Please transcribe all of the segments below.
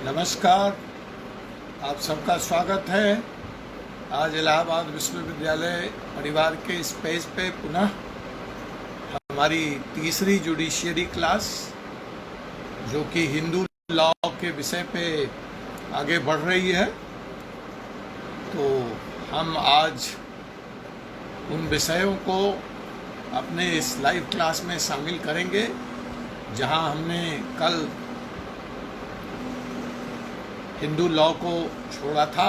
नमस्कार, आप सबका स्वागत है। आज इलाहाबाद विश्वविद्यालय परिवार के इस पेज पे पुनः हमारी तीसरी जुडिशियरी क्लास, जो कि हिंदू लॉ के विषय पे आगे बढ़ रही है। तो हम आज उन विषयों को अपने इस लाइव क्लास में शामिल करेंगे, जहां हमने कल हिंदू लॉ को छोड़ा था।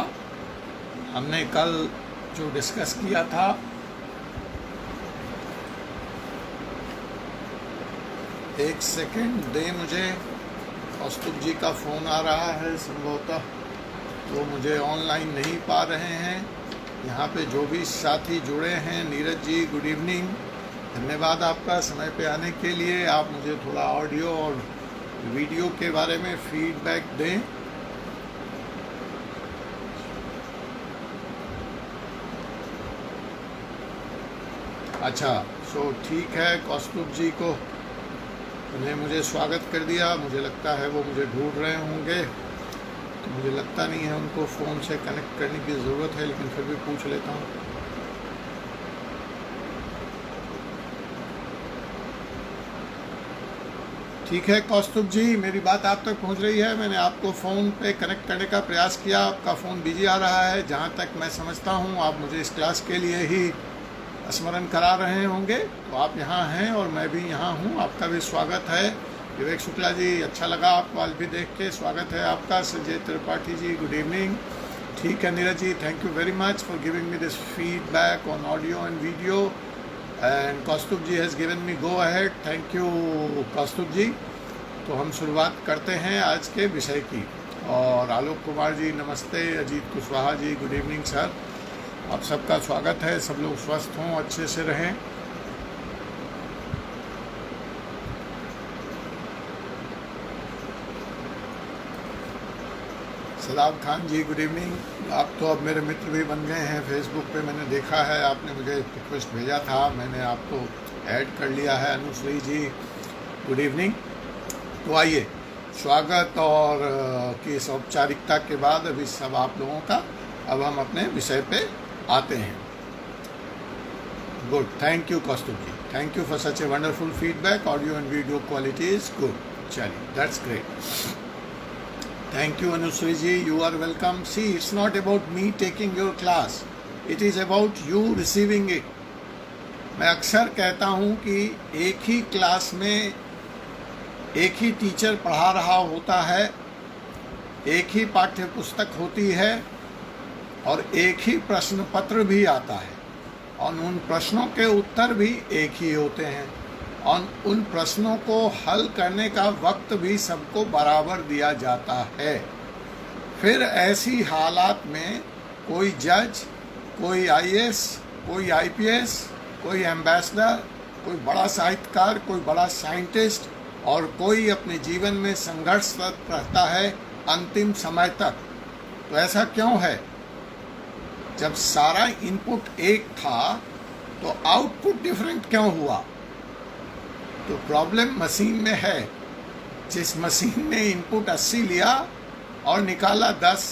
हमने कल जो डिस्कस किया था, एक सेकंड दे मुझे, कौस्तुभ जी का फ़ोन आ रहा है संभवतः, तो मुझे ऑनलाइन नहीं पा रहे हैं। यहाँ पे जो भी साथी जुड़े हैं, नीरज जी गुड इवनिंग, धन्यवाद आपका समय पे आने के लिए। आप मुझे थोड़ा ऑडियो और वीडियो के बारे में फीडबैक दें। अच्छा, सो ठीक है, कौस्तुभ जी को उन्हें मुझे स्वागत कर दिया। मुझे लगता है वो मुझे ढूंढ रहे होंगे, तो मुझे लगता नहीं है उनको फ़ोन से कनेक्ट करने की ज़रूरत है, लेकिन फिर भी पूछ लेता हूँ। ठीक है कौस्तुभ जी, मेरी बात आप तक पहुंच रही है। मैंने आपको फ़ोन पे कनेक्ट करने का प्रयास किया, आपका फ़ोन बिजी आ रहा है। जहां तक मैं समझता हूं, आप मुझे इस क्लास के लिए ही स्मरण करा रहे होंगे। तो आप यहाँ हैं और मैं भी यहाँ हूँ, आपका भी स्वागत है। विवेक शुक्ला जी, अच्छा लगा आपको आज भी देख के, स्वागत है आपका। Sanjay Tripathi ji good evening. ठीक है Neeraj ji, thank you very much for giving me this feedback on audio and video, and Kaustubh ji has given me go ahead. Thank you Kaustubh ji. तो हम शुरुआत करते हैं आज के विषय की। और आलोक कुमार जी नमस्ते, Ajit Kushwaha ji good evening sir, आप सबका स्वागत है। सब लोग स्वस्थ हों, अच्छे से रहें। सलाम खान जी गुड इवनिंग। आप तो अब मेरे मित्र भी बन गए हैं फेसबुक पे, मैंने देखा है, आपने मुझे रिक्वेस्ट भेजा था, मैंने आपको ऐड कर लिया है। अनुश्री जी गुड इवनिंग। तो आइए, स्वागत और की इस औपचारिकता के बाद अभी सब आप लोगों का, अब हम अपने विषय पे आते हैं। Good, thank you Kaustubh ji, thank you for such a wonderful feedback. Audio and video quality is good. चलिए, that's great. Thank you Anushree ji, you are welcome. See, it's not about me taking your class, it is about you receiving it. मैं अक्सर कहता हूँ कि एक ही class में एक ही teacher पढ़ा रहा होता है, एक ही पाठ्य पुस्तक होती है और एक ही प्रश्न पत्र भी आता है, और उन प्रश्नों के उत्तर भी एक ही होते हैं, और उन प्रश्नों को हल करने का वक्त भी सबको बराबर दिया जाता है। फिर ऐसी हालात में कोई जज, कोई आईएएस, कोई आईपीएस, कोई एम्बेसडर, कोई बड़ा साहित्यकार, कोई बड़ा साइंटिस्ट, और कोई अपने जीवन में संघर्षरत रहता है अंतिम समय तक। तो ऐसा क्यों है? जब सारा इनपुट एक था तो आउटपुट डिफरेंट क्यों हुआ? तो प्रॉब्लम मशीन में है। जिस मशीन ने इनपुट 80 लिया और निकाला 10,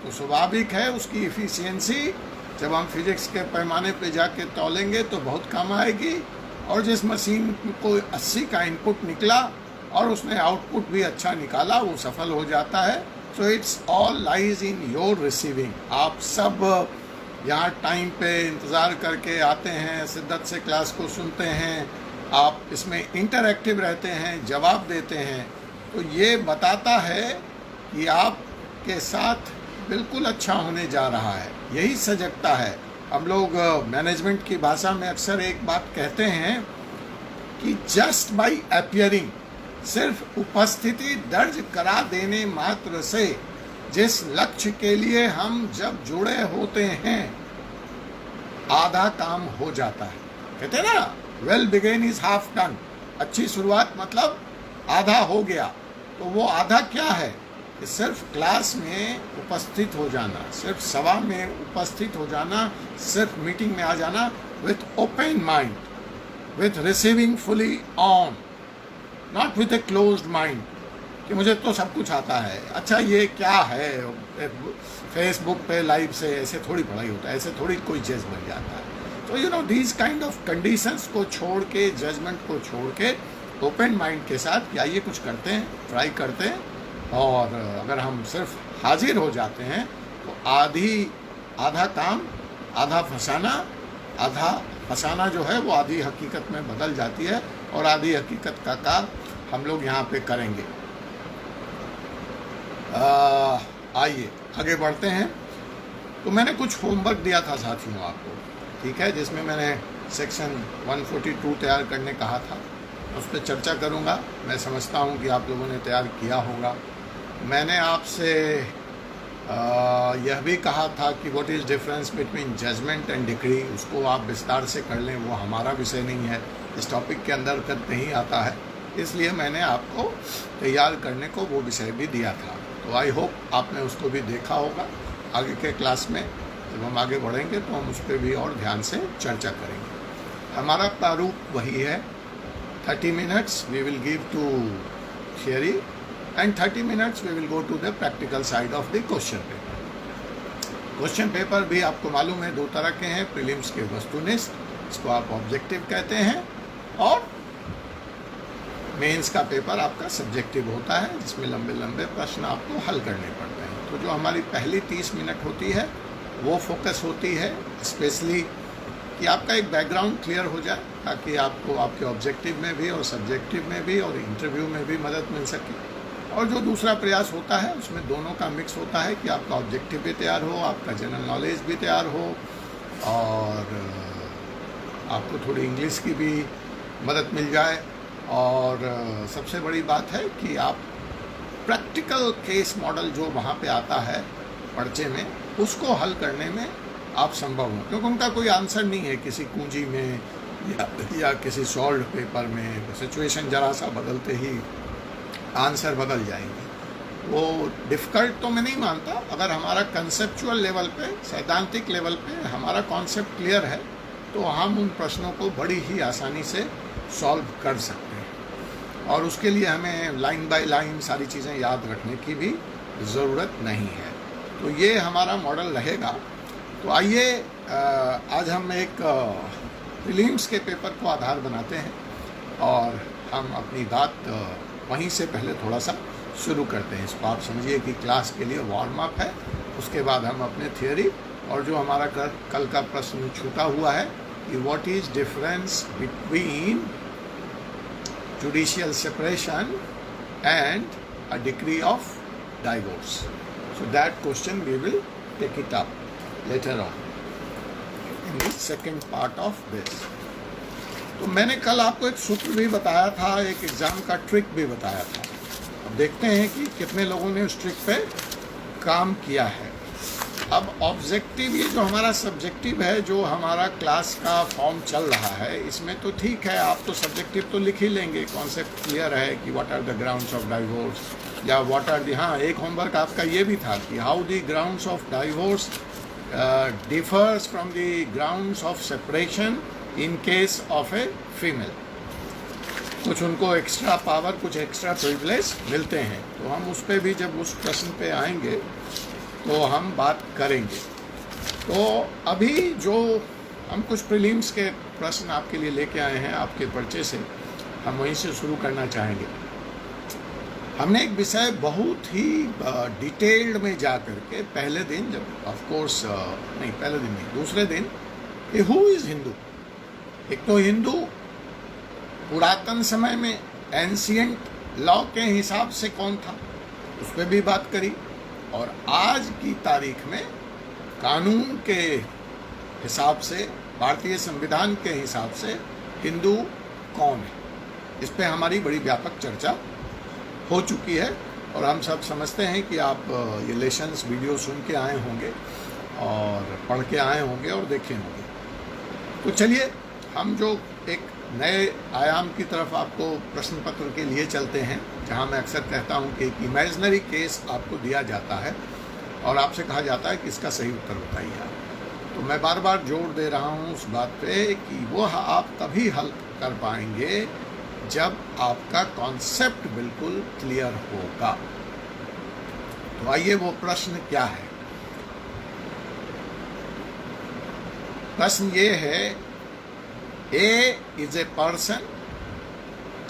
तो स्वाभाविक है उसकी इफ़िशियंसी जब हम फिजिक्स के पैमाने पे जाके तौलेंगे तो बहुत कम आएगी। और जिस मशीन को 80 का इनपुट निकला और उसने आउटपुट भी अच्छा निकाला, वो सफल हो जाता है। So it's all lies in your receiving. आप सब यहाँ टाइम पे इंतज़ार करके आते हैं, शिद्दत से क्लास को सुनते हैं, आप इसमें इंटरैक्टिव रहते हैं, जवाब देते हैं, तो ये बताता है कि आपके साथ बिल्कुल अच्छा होने जा रहा है। यही सजगता है। हम लोग मैनेजमेंट की भाषा में अक्सर एक बात कहते हैं कि जस्ट बाय अपीयरिंग, सिर्फ उपस्थिति दर्ज करा देने मात्र से जिस लक्ष्य के लिए हम जब जुड़े होते हैं, आधा काम हो जाता है। कहते हैं ना, well begun is half done. अच्छी शुरुआत मतलब आधा हो गया। तो वो आधा क्या है? कि सिर्फ क्लास में उपस्थित हो जाना, सिर्फ सभा में उपस्थित हो जाना, सिर्फ मीटिंग में आ जाना with open mind, with receiving fully on, not with a closed mind. कि मुझे तो सब कुछ आता है। अच्छा ये क्या है, फेसबुक पे लाइव से ऐसे थोड़ी पढ़ाई होता है, ऐसे थोड़ी कोई जज बन जाता है। तो you know these kind of conditions को छोड़ के, जजमेंट को छोड़ के ओपन माइंड के साथ आइए कुछ करते हैं, ट्राई करते हैं। और अगर हम सिर्फ हाजिर हो जाते हैं तो आधा काम आधा फसाना जो है वो आधी हकीकत में बदल जाती है, और आधी हकीकत का काम हम लोग यहाँ पे करेंगे। आइए आगे बढ़ते हैं। तो मैंने कुछ होमवर्क दिया था साथियों आपको, ठीक है, जिसमें मैंने सेक्शन 142 तैयार करने कहा था, उस पर चर्चा करूँगा। मैं समझता हूँ कि आप लोगों ने तैयार किया होगा। मैंने आपसे यह भी कहा था कि what is difference between judgment and decree, उसको आप विस्तार से कर लें, वो हमारा विषय नहीं है, इस टॉपिक के अंदर तक नहीं आता है, इसलिए मैंने आपको तैयार करने को वो विषय भी दिया था। तो आई होप आपने उसको भी देखा होगा। आगे के क्लास में जब हम आगे बढ़ेंगे तो हम उस पर भी और ध्यान से चर्चा करेंगे। हमारा प्रारूप वही है, 30 minutes we will give to theory and 30 minutes we will go to the practical side of the question paper. Question paper भी आपको मालूम है दो तरह के हैं, प्रीलिम्स के वस्तुनिष्ठ, इसको आप ऑब्जेक्टिव कहते हैं, और मेंस का पेपर आपका सब्जेक्टिव होता है, जिसमें लंबे लंबे प्रश्न आपको हल करने पड़ते हैं। तो जो हमारी पहली 30 मिनट होती है वो फोकस होती है स्पेशली कि आपका एक बैकग्राउंड क्लियर हो जाए, ताकि आपको आपके ऑब्जेक्टिव में भी और सब्जेक्टिव में भी और इंटरव्यू में भी मदद मिल सके। और जो दूसरा प्रयास होता है उसमें दोनों का मिक्स होता है कि आपका ऑब्जेक्टिव भी तैयार हो, आपका जनरल नॉलेज भी तैयार हो, और आपको थोड़ी इंग्लिश की भी मदद मिल जाए। और सबसे बड़ी बात है कि आप प्रैक्टिकल केस मॉडल जो वहाँ पे आता है पर्चे में, उसको हल करने में आप संभव हो, क्योंकि उनका कोई आंसर नहीं है किसी कुंजी में या किसी सॉल्व पेपर में। सिचुएशन जरा सा बदलते ही आंसर बदल जाएंगे। वो डिफ़िकल्ट तो मैं नहीं मानता, अगर हमारा कंसेप्चुअल लेवल पे, सैद्धांतिक लेवल पे हमारा कॉन्सेप्ट क्लियर है तो हम उन प्रश्नों को बड़ी ही आसानी से सॉल्व कर सकते हैं, और उसके लिए हमें लाइन बाय लाइन सारी चीज़ें याद रखने की भी ज़रूरत नहीं है। तो ये हमारा मॉडल रहेगा। तो आइए आज हम एक प्रीलिम्स के पेपर को आधार बनाते हैं, और हम अपनी बात वहीं से पहले थोड़ा सा शुरू करते हैं। इसको आप समझिए कि क्लास के लिए वार्म अप है, उसके बाद हम अपने थियोरी और जो हमारा कल का प्रश्न छूटा हुआ है कि what is difference between judicial separation and a decree of divorce, so that question we will take it up later on in the second part of this. तो मैंने कल आपको एक सूत्र भी बताया था, एक एग्ज़ाम का ट्रिक भी बताया था। अब देखते हैं कि कितने लोगों ने उस ट्रिक पे काम किया है। अब ऑब्जेक्टिव, ये जो हमारा सब्जेक्टिव है, जो हमारा क्लास का फॉर्म चल रहा है, इसमें तो ठीक है, आप तो सब्जेक्टिव तो लिख ही लेंगे, कॉन्सेप्ट क्लियर है कि what are the grounds of divorce, या व्हाट आर द, हाँ एक होमवर्क आपका ये भी था कि how the grounds of divorce differs from the grounds of separation in case of a female. कुछ उनको एक्स्ट्रा पावर, कुछ एक्स्ट्रा प्रिविलेज मिलते हैं, तो हम उस पर भी जब उस प्रश्न पे आएंगे तो हम बात करेंगे। तो अभी जो हम कुछ प्रीलिम्स के प्रश्न आपके लिए लेके आए हैं आपके पर्चे से, हम वहीं से शुरू करना चाहेंगे। हमने एक विषय बहुत ही डिटेल्ड में जा करके पहले दिन, जब ऑफ कोर्स नहीं पहले दिन नहीं, दूसरे दिन, कि हु इज़ हिंदू। एक तो हिंदू पुरातन समय में एंशियंट लॉ के हिसाब से कौन था, उस पर भी बात करी, और आज की तारीख में कानून के हिसाब से, भारतीय संविधान के हिसाब से हिंदू कौन है, इस पर हमारी बड़ी व्यापक चर्चा हो चुकी है। और हम सब समझते हैं कि आप ये लेसन्स वीडियो सुन के आए होंगे और पढ़ के आए होंगे और देखे होंगे। तो चलिए हम जो एक नए आयाम की तरफ आपको प्रश्न पत्र के लिए चलते हैं, जहां मैं अक्सर कहता हूं कि एक इमेजिनरी केस आपको दिया जाता है और आपसे कहा जाता है कि इसका सही उत्तर बताइए आप। तो मैं बार बार जोर दे रहा हूं उस बात पे कि वो आप तभी हल कर पाएंगे जब आपका कॉन्सेप्ट बिल्कुल क्लियर होगा। तो आइए वो प्रश्न क्या है। प्रश्न ये है, ए इज ए पर्सन,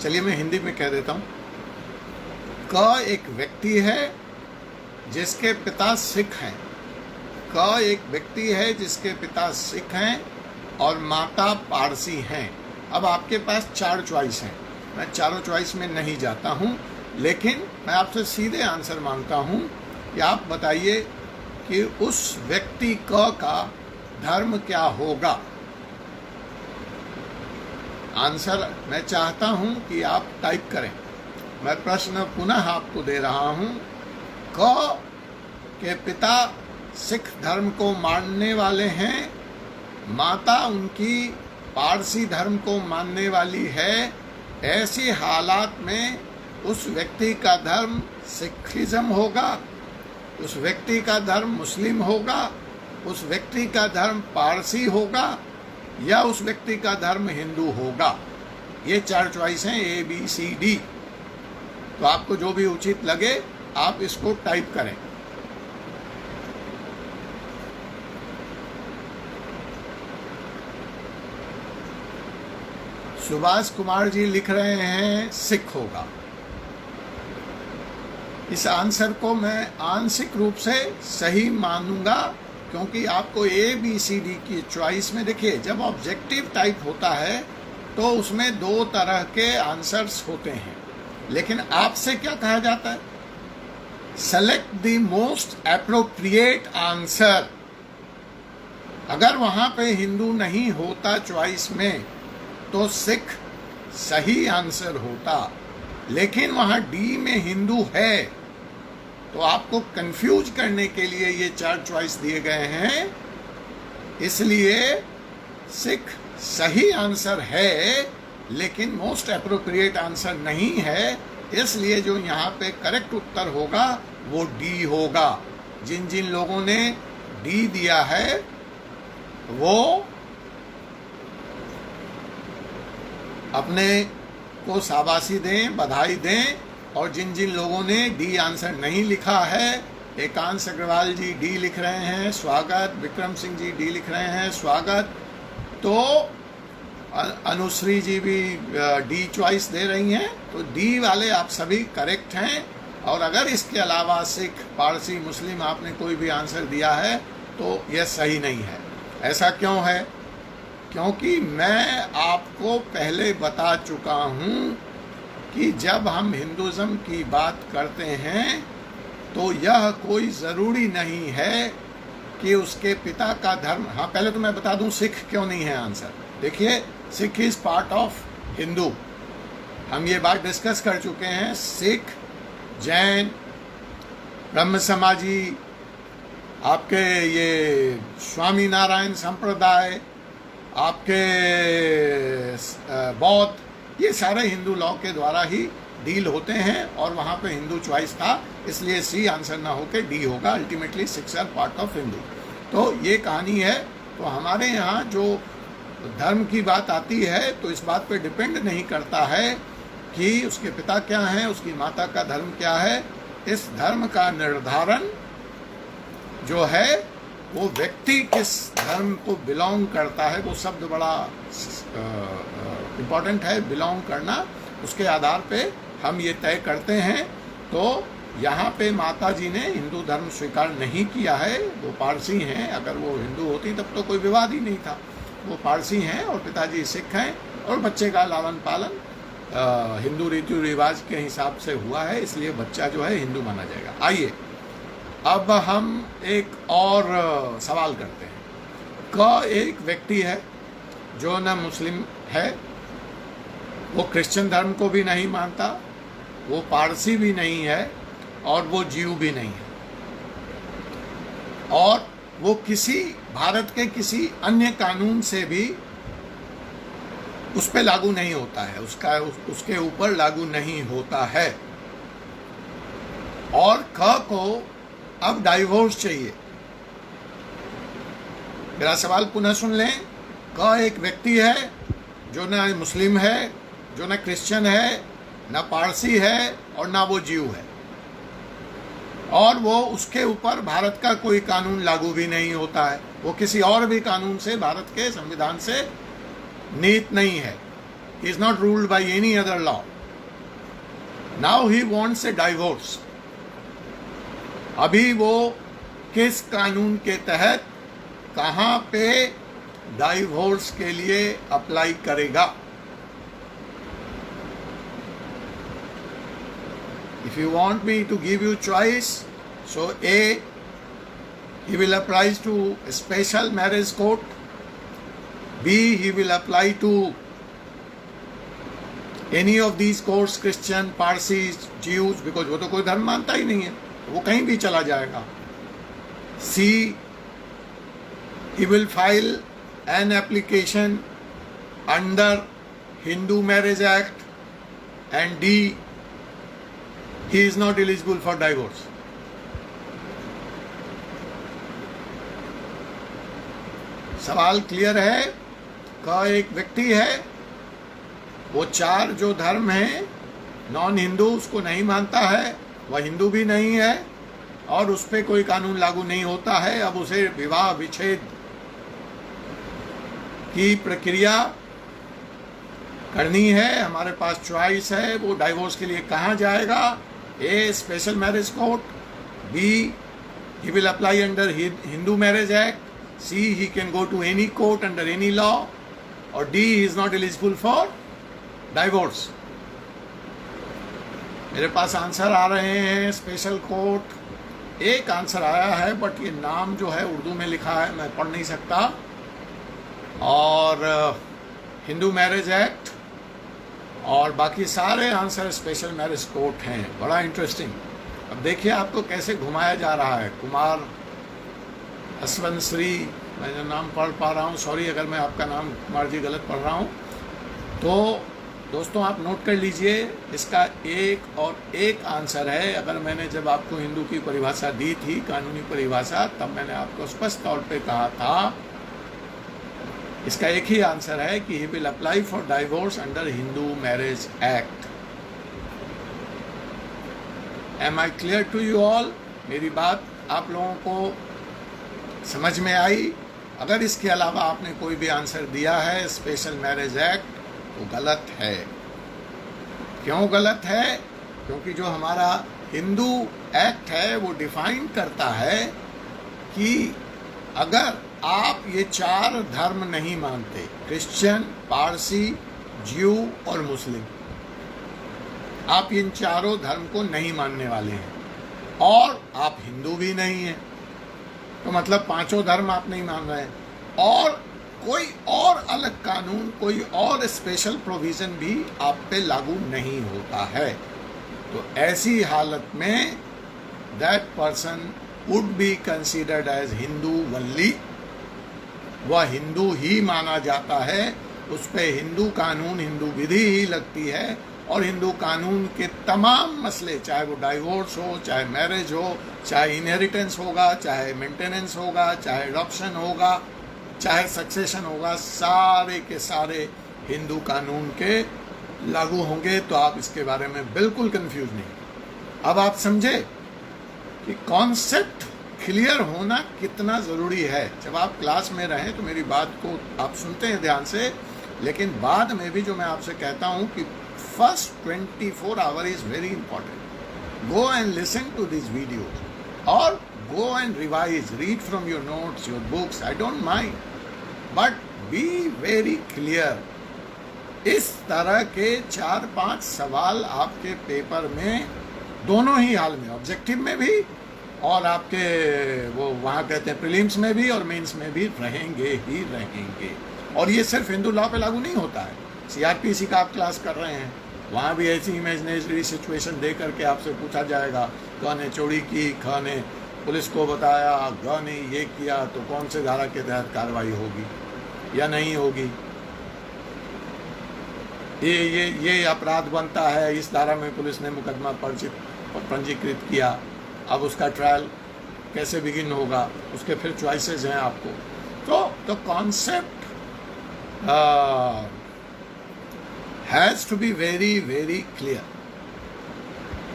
चलिए मैं हिंदी में कह देता हूं। क एक व्यक्ति है जिसके पिता सिख हैं। क एक व्यक्ति है जिसके पिता सिख हैं और माता पारसी हैं। अब आपके पास 4 चॉइस हैं। मैं चारों चॉइस में नहीं जाता हूं, लेकिन मैं आपसे सीधे आंसर मांगता हूं कि आप बताइए कि उस व्यक्ति क का धर्म क्या होगा। आंसर मैं चाहता हूं कि आप टाइप करें। मैं प्रश्न पुनः आपको दे रहा हूं। क के पिता सिख धर्म को मानने वाले हैं, माता उनकी पारसी धर्म को मानने वाली है। ऐसी हालात में उस व्यक्ति का धर्म सिखिज्म होगा, उस व्यक्ति का धर्म मुस्लिम होगा, उस व्यक्ति का धर्म पारसी होगा, या उस व्यक्ति का धर्म हिंदू होगा। ये 4 चॉइस हैं, ए बी सी डी। तो आपको जो भी उचित लगे आप इसको टाइप करें। सुभाष कुमार जी लिख रहे हैं सिख होगा। इस आंसर को मैं आंशिक रूप से सही मानूंगा, क्योंकि आपको ए बी सी डी की चॉइस में देखिए, जब ऑब्जेक्टिव टाइप होता है तो उसमें 2 तरह के आंसर्स होते हैं, लेकिन आपसे क्या कहा जाता है, select the most appropriate answer. अगर वहां पे हिंदू नहीं होता चॉइस में तो सिख सही आंसर होता, लेकिन वहां डी में हिंदू है। तो आपको कंफ्यूज करने के लिए ये 4 चॉइस दिए गए हैं, इसलिए सिख सही आंसर है लेकिन मोस्ट एप्रोप्रिएट आंसर नहीं है। इसलिए जो यहाँ पे करेक्ट उत्तर होगा वो डी होगा। जिन जिन लोगों ने डी दिया है वो अपने को शाबाशी दें, बधाई दें, और जिन जिन लोगों ने डी आंसर नहीं लिखा है, एकांश अग्रवाल जी डी लिख रहे हैं, स्वागत। विक्रम सिंह जी डी लिख रहे हैं, स्वागत। तो अनुश्री जी भी डी चॉइस दे रही हैं। तो डी वाले आप सभी करेक्ट हैं। और अगर इसके अलावा सिख, पारसी, मुस्लिम आपने कोई भी आंसर दिया है तो यह सही नहीं है। ऐसा क्यों है? क्योंकि मैं आपको पहले बता चुका हूँ कि जब हम हिंदुज़म की बात करते हैं तो यह कोई ज़रूरी नहीं है कि उसके पिता का धर्म। हाँ, पहले तो मैं बता दूँ सिख क्यों नहीं है आंसर। देखिए, Sikh is part of Hindu. हम ये बात डिस्कस कर चुके हैं। सिख, जैन, ब्रह्म समाजी, आपके ये स्वामी नारायण संप्रदाय, आपके बौद्ध, ये सारे हिंदू लॉ के द्वारा ही डील होते हैं और वहाँ पे हिंदू चॉइस था, इसलिए सी आंसर ना होके डी होगा। Ultimately six are part of Hindu. तो ये कहानी है। तो हमारे यहाँ जो धर्म की बात आती है तो इस बात पे डिपेंड नहीं करता है कि उसके पिता क्या हैं, उसकी माता का धर्म क्या है। इस धर्म का निर्धारण जो है वो व्यक्ति किस धर्म को बिलोंग करता है, वो शब्द बड़ा इम्पोर्टेंट है, बिलोंग करना। उसके आधार पे हम ये तय करते हैं। तो यहाँ पे माता जी ने हिंदू धर्म स्वीकार नहीं किया है, वो पारसी हैं। अगर वो हिंदू होती तब तो कोई विवाद ही नहीं था। वो पारसी हैं और पिताजी सिख हैं और बच्चे का लालन पालन हिंदू रीति रिवाज के हिसाब से हुआ है, इसलिए बच्चा जो है हिंदू माना जाएगा। आइए अब हम एक और सवाल करते हैं। क एक व्यक्ति है जो न मुस्लिम है, वो क्रिश्चियन धर्म को भी नहीं मानता, वो पारसी भी नहीं है और वो जीव भी नहीं है, और वो किसी भारत के किसी अन्य कानून से भी उस पे लागू नहीं होता है, उसके ऊपर लागू नहीं होता है। और ख को अब डाइवोर्स चाहिए। मेरा सवाल पुनः सुन लें। क एक व्यक्ति है जो न मुस्लिम है, जो न क्रिश्चियन है, न पारसी है और ना वो जीव है, और वो उसके ऊपर भारत का कोई कानून लागू भी नहीं होता है। वो किसी और भी कानून से, भारत के संविधान से नीत नहीं है। He is not ruled by any other law. Now he wants A divorce. अभी वो किस कानून के तहत कहां पे डाइवोर्स के लिए अप्लाई करेगा? If you want me to give you choice, so A, he will apply to a special marriage court. B, he will apply to any of these courts, Christian, Parsis, Jews, because वो तो कोई धर्म मानता ही नहीं है, वो कहीं भी चला जाएगा. C, he will file an application under Hindu Marriage Act, and D, he is not eligible for divorce. सवाल क्लियर है? का एक व्यक्ति है, वो चार जो धर्म है, नॉन हिंदू उसको नहीं मानता है, वह हिंदू भी नहीं है और उस पर कोई कानून लागू नहीं होता है. अब उसे विवाह विच्छेद की प्रक्रिया करनी है. हमारे पास चॉइस है, वो डाइवोर्स के लिए कहाँ जाएगा? A, special marriage court. B, he will apply under Hindu Marriage Act. C, he can go to any court under any law. Or D, he is not eligible for divorce. मेरे पास answer आ रहे हैं. Special court एक answer आया है, but ये नाम जो है उर्दू में लिखा है, मैं पढ़ नहीं सकता. और हिंदू मैरिज एक्ट और बाकी सारे आंसर स्पेशल मैरिज कोर्ट हैं. बड़ा इंटरेस्टिंग. अब देखिए आपको कैसे घुमाया जा रहा है. कुमार हसवंत श्री, मैं जो नाम पढ़ पा रहा हूँ, सॉरी अगर मैं आपका नाम कुमार जी गलत पढ़ रहा हूँ. तो दोस्तों आप नोट कर लीजिए, इसका एक और एक आंसर है. अगर मैंने जब आपको हिंदू की परिभाषा दी थी, कानूनी परिभाषा, तब मैंने आपको स्पष्ट तौर पे कहा था, इसका एक ही आंसर है कि he will apply for divorce under Hindu marriage act. Am I clear to you all? मेरी बात आप लोगों को समझ में आई? अगर इसके अलावा आपने कोई भी आंसर दिया है स्पेशल मैरिज एक्ट, तो गलत है. क्यों गलत है? क्योंकि जो हमारा हिंदू एक्ट है वो डिफाइन करता है कि अगर आप ये चार धर्म नहीं मानते, क्रिश्चियन, पारसी, ज्यू और मुस्लिम, आप इन चारों धर्म को नहीं मानने वाले हैं और आप हिंदू भी नहीं हैं, तो मतलब पांचों धर्म आप नहीं मान रहे हैं, और कोई और अलग कानून, कोई और स्पेशल प्रोविजन भी आप पे लागू नहीं होता है. तो ऐसी हालत में that person would be considered as Hindu only. वह हिंदू ही माना जाता है. उस पे हिंदू कानून, हिंदू विधि ही लगती है, और हिंदू कानून के तमाम मसले, चाहे वो डाइवोर्स हो, चाहे मैरिज हो, चाहे इनहेरिटेंस होगा, चाहे मेंटेनेंस होगा, चाहे एडॉप्शन होगा, चाहे सक्सेशन होगा, सारे के सारे हिंदू कानून के लागू होंगे. तो आप इसके बारे में बिल्कुल कंफ्यूज नहीं. अब आप समझे कि कॉन्सेप्ट क्लियर होना कितना ज़रूरी है. जब आप क्लास में रहें तो मेरी बात को आप सुनते हैं ध्यान से, लेकिन बाद में भी जो मैं आपसे कहता हूँ कि first 24 hour is very important. Go and listen to this video और go and revise, read from your notes, your books, I don't mind, but be very clear. इस तरह के 4-5 सवाल आपके पेपर में दोनों ही हाल में, ऑब्जेक्टिव में भी और आपके वो वहाँ कहते हैं प्रीलिम्स में भी और मेंस में भी रहेंगे ही रहेंगे. और ये सिर्फ हिंदू लॉ पे लागू नहीं होता है. सीआरपीसी का आप क्लास कर रहे हैं, वहाँ भी ऐसी इमेजिनरी सिचुएशन दे करके आपसे पूछा जाएगा, क ने चोरी की, ख ने पुलिस को बताया, ग ने ये किया, तो कौन से धारा के तहत कार्रवाई होगी या नहीं होगी. ये अपराध बनता है, इस धारा में पुलिस ने मुकदमा पंजीकृत किया, अब उसका ट्रायल कैसे बिगिन होगा, उसके फिर चॉइसेस हैं आपको. तो concept has to be very very clear.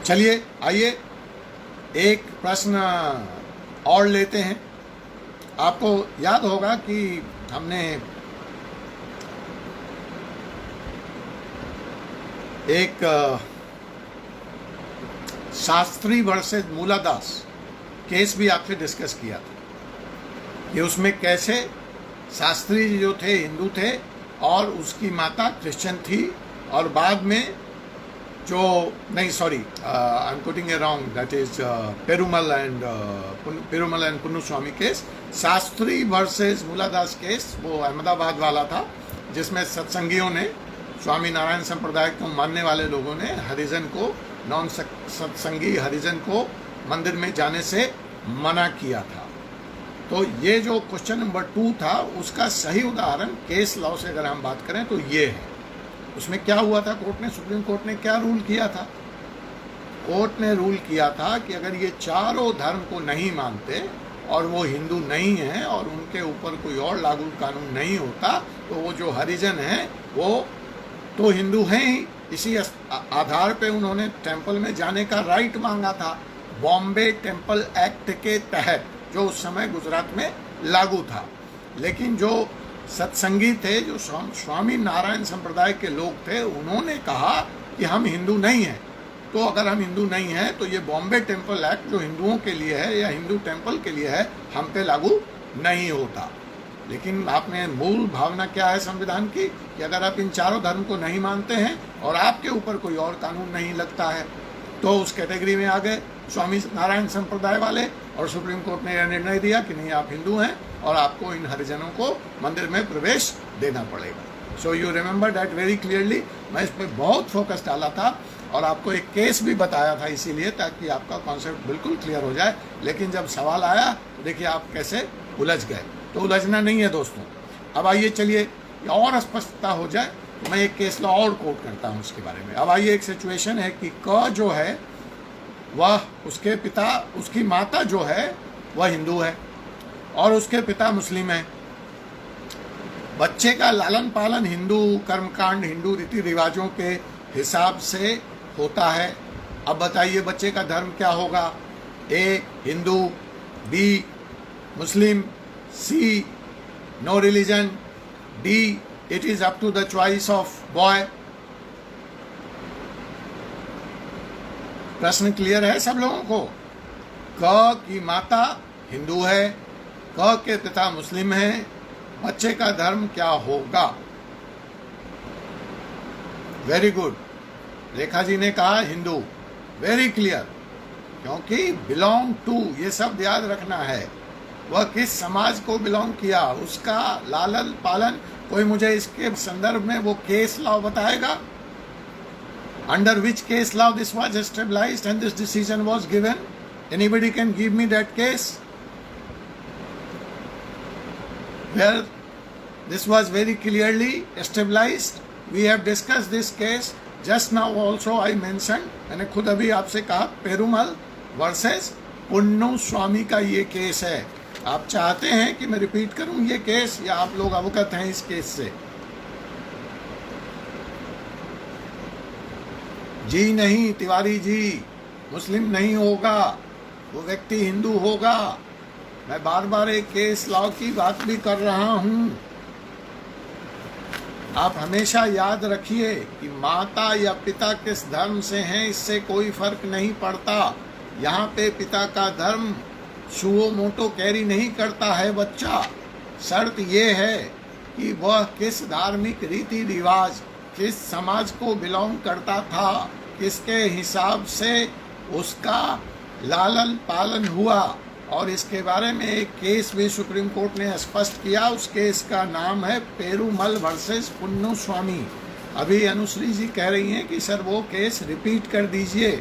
चलिए आइए एक प्रश्न और लेते हैं। आपको याद होगा कि हमने एक शास्त्री वर्सेस मूलादास केस भी आपसे डिस्कस किया था कि उसमें कैसे शास्त्री जी जो थे हिंदू थे और उसकी माता क्रिश्चियन थी, और बाद में जो नहीं sorry I am putting a wrong, that is Perumal and Punnuswamy case. Shastri versus Muladas case वो अहमदाबाद वाला था, जिसमें सत्संगियों ने, स्वामी नारायण संप्रदाय को मानने वाले लोगों ने हरिजन को, नॉन सत्संगी हरिजन को मंदिर में जाने से मना किया था। तो ये जो क्वेश्चन नंबर 2 था उसका सही उदाहरण केस लॉ से अगर हम बात करें तो ये है। उसमें क्या हुआ था, कोर्ट ने, सुप्रीम कोर्ट ने क्या रूल किया था? कोर्ट ने रूल किया था कि अगर ये चारों धर्म को नहीं मानते और वो हिंदू नहीं हैं और उनके ऊपर कोई और लागू कानून नहीं होता तो वो जो हरिजन हैं वो तो हिंदू हैं ही। इसी आधार पे उन्होंने टेम्पल में जाने का राइट मांगा था, बॉम्बे टेम्पल एक्ट के तहत, जो उस समय गुजरात में लागू था। लेकिन जो सत्संगी थे, जो स्वामी नारायण संप्रदाय के लोग थे, उन्होंने कहा कि हम हिंदू नहीं हैं, तो अगर हम हिंदू नहीं हैं तो ये बॉम्बे टेम्पल एक्ट जो हिंदुओं के लिए है या हिंदू टेम्पल के लिए है, हम पे लागू नहीं होता। लेकिन आपने मूल भावना क्या है संविधान की कि अगर आप इन चारों धर्म को नहीं मानते हैं और आपके ऊपर कोई और कानून नहीं लगता है तो उस कैटेगरी में आ गए स्वामी नारायण संप्रदाय वाले, और सुप्रीम कोर्ट ने यह निर्णय दिया कि नहीं, आप हिंदू हैं और आपको इन हरिजनों को मंदिर में प्रवेश देना पड़ेगा। So you remember that very clearly. मैं इस पर बहुत फोकस डाला था और आपको एक केस भी बताया था इसीलिए, ताकि आपका कॉन्सेप्ट बिल्कुल क्लियर हो जाए। लेकिन जब सवाल आया तो देखिए आप कैसे उलझ गए। तो उलझना नहीं है दोस्तों। अब आइए चलिए और स्पष्टता हो जाए तो मैं एक केस लॉ और कोट करता हूँ उसके बारे में। अब आइए, एक सिचुएशन है कि क जो है वह, उसके पिता, उसकी माता जो है वह हिंदू है और उसके पिता मुस्लिम है। बच्चे का लालन पालन हिंदू कर्मकांड, हिंदू रीति रिवाजों के हिसाब से होता है। अब बताइए बच्चे का धर्म क्या होगा? A Hindu, B Muslim, C no religion, D it is up to the choice of boy. प्रश्न क्लियर है सब लोगों को? क की माता हिंदू है, क के पिता मुस्लिम है, बच्चे का धर्म क्या होगा? वेरी गुड, रेखा जी ने कहा हिंदू। वेरी क्लियर, क्योंकि बिलोंग टू, ये शब्द याद रखना है, वह किस समाज को बिलोंग किया, उसका लालन पालन। कोई मुझे इसके संदर्भ में वो केस लॉ बताएगा? Under which case law this was established and this decision was given? Anybody can give me that case where this was very clearly established? We have discussed this case just now also. I mentioned, मैंने खुद अभी आपसे कहा, Perumal versus पुन्नुस्वामी का ये case है। आप चाहते हैं कि मैं रिपीट करूं ये केस, या आप लोग अवगत हैं इस केस से? जी नहीं तिवारी जी, मुस्लिम नहीं होगा, वो व्यक्ति हिंदू होगा। मैं बार बार एक केस लॉ की बात भी कर रहा हूं। आप हमेशा याद रखिए कि माता या पिता किस धर्म से हैं इससे कोई फर्क नहीं पड़ता। यहाँ पे पिता का धर्म सुओ मोटो कैरी नहीं करता है बच्चा। शर्त ये है कि वह किस धार्मिक रीति रिवाज, किस समाज को बिलोंग करता था, किसके हिसाब से उसका लालन पालन हुआ। और इसके बारे में एक केस भी सुप्रीम कोर्ट ने स्पष्ट किया। उस केस का नाम है पेरुमल वर्सेस पुन्नुस्वामी। अभी अनुश्री जी कह रही हैं कि सर वो केस रिपीट कर दीजिए।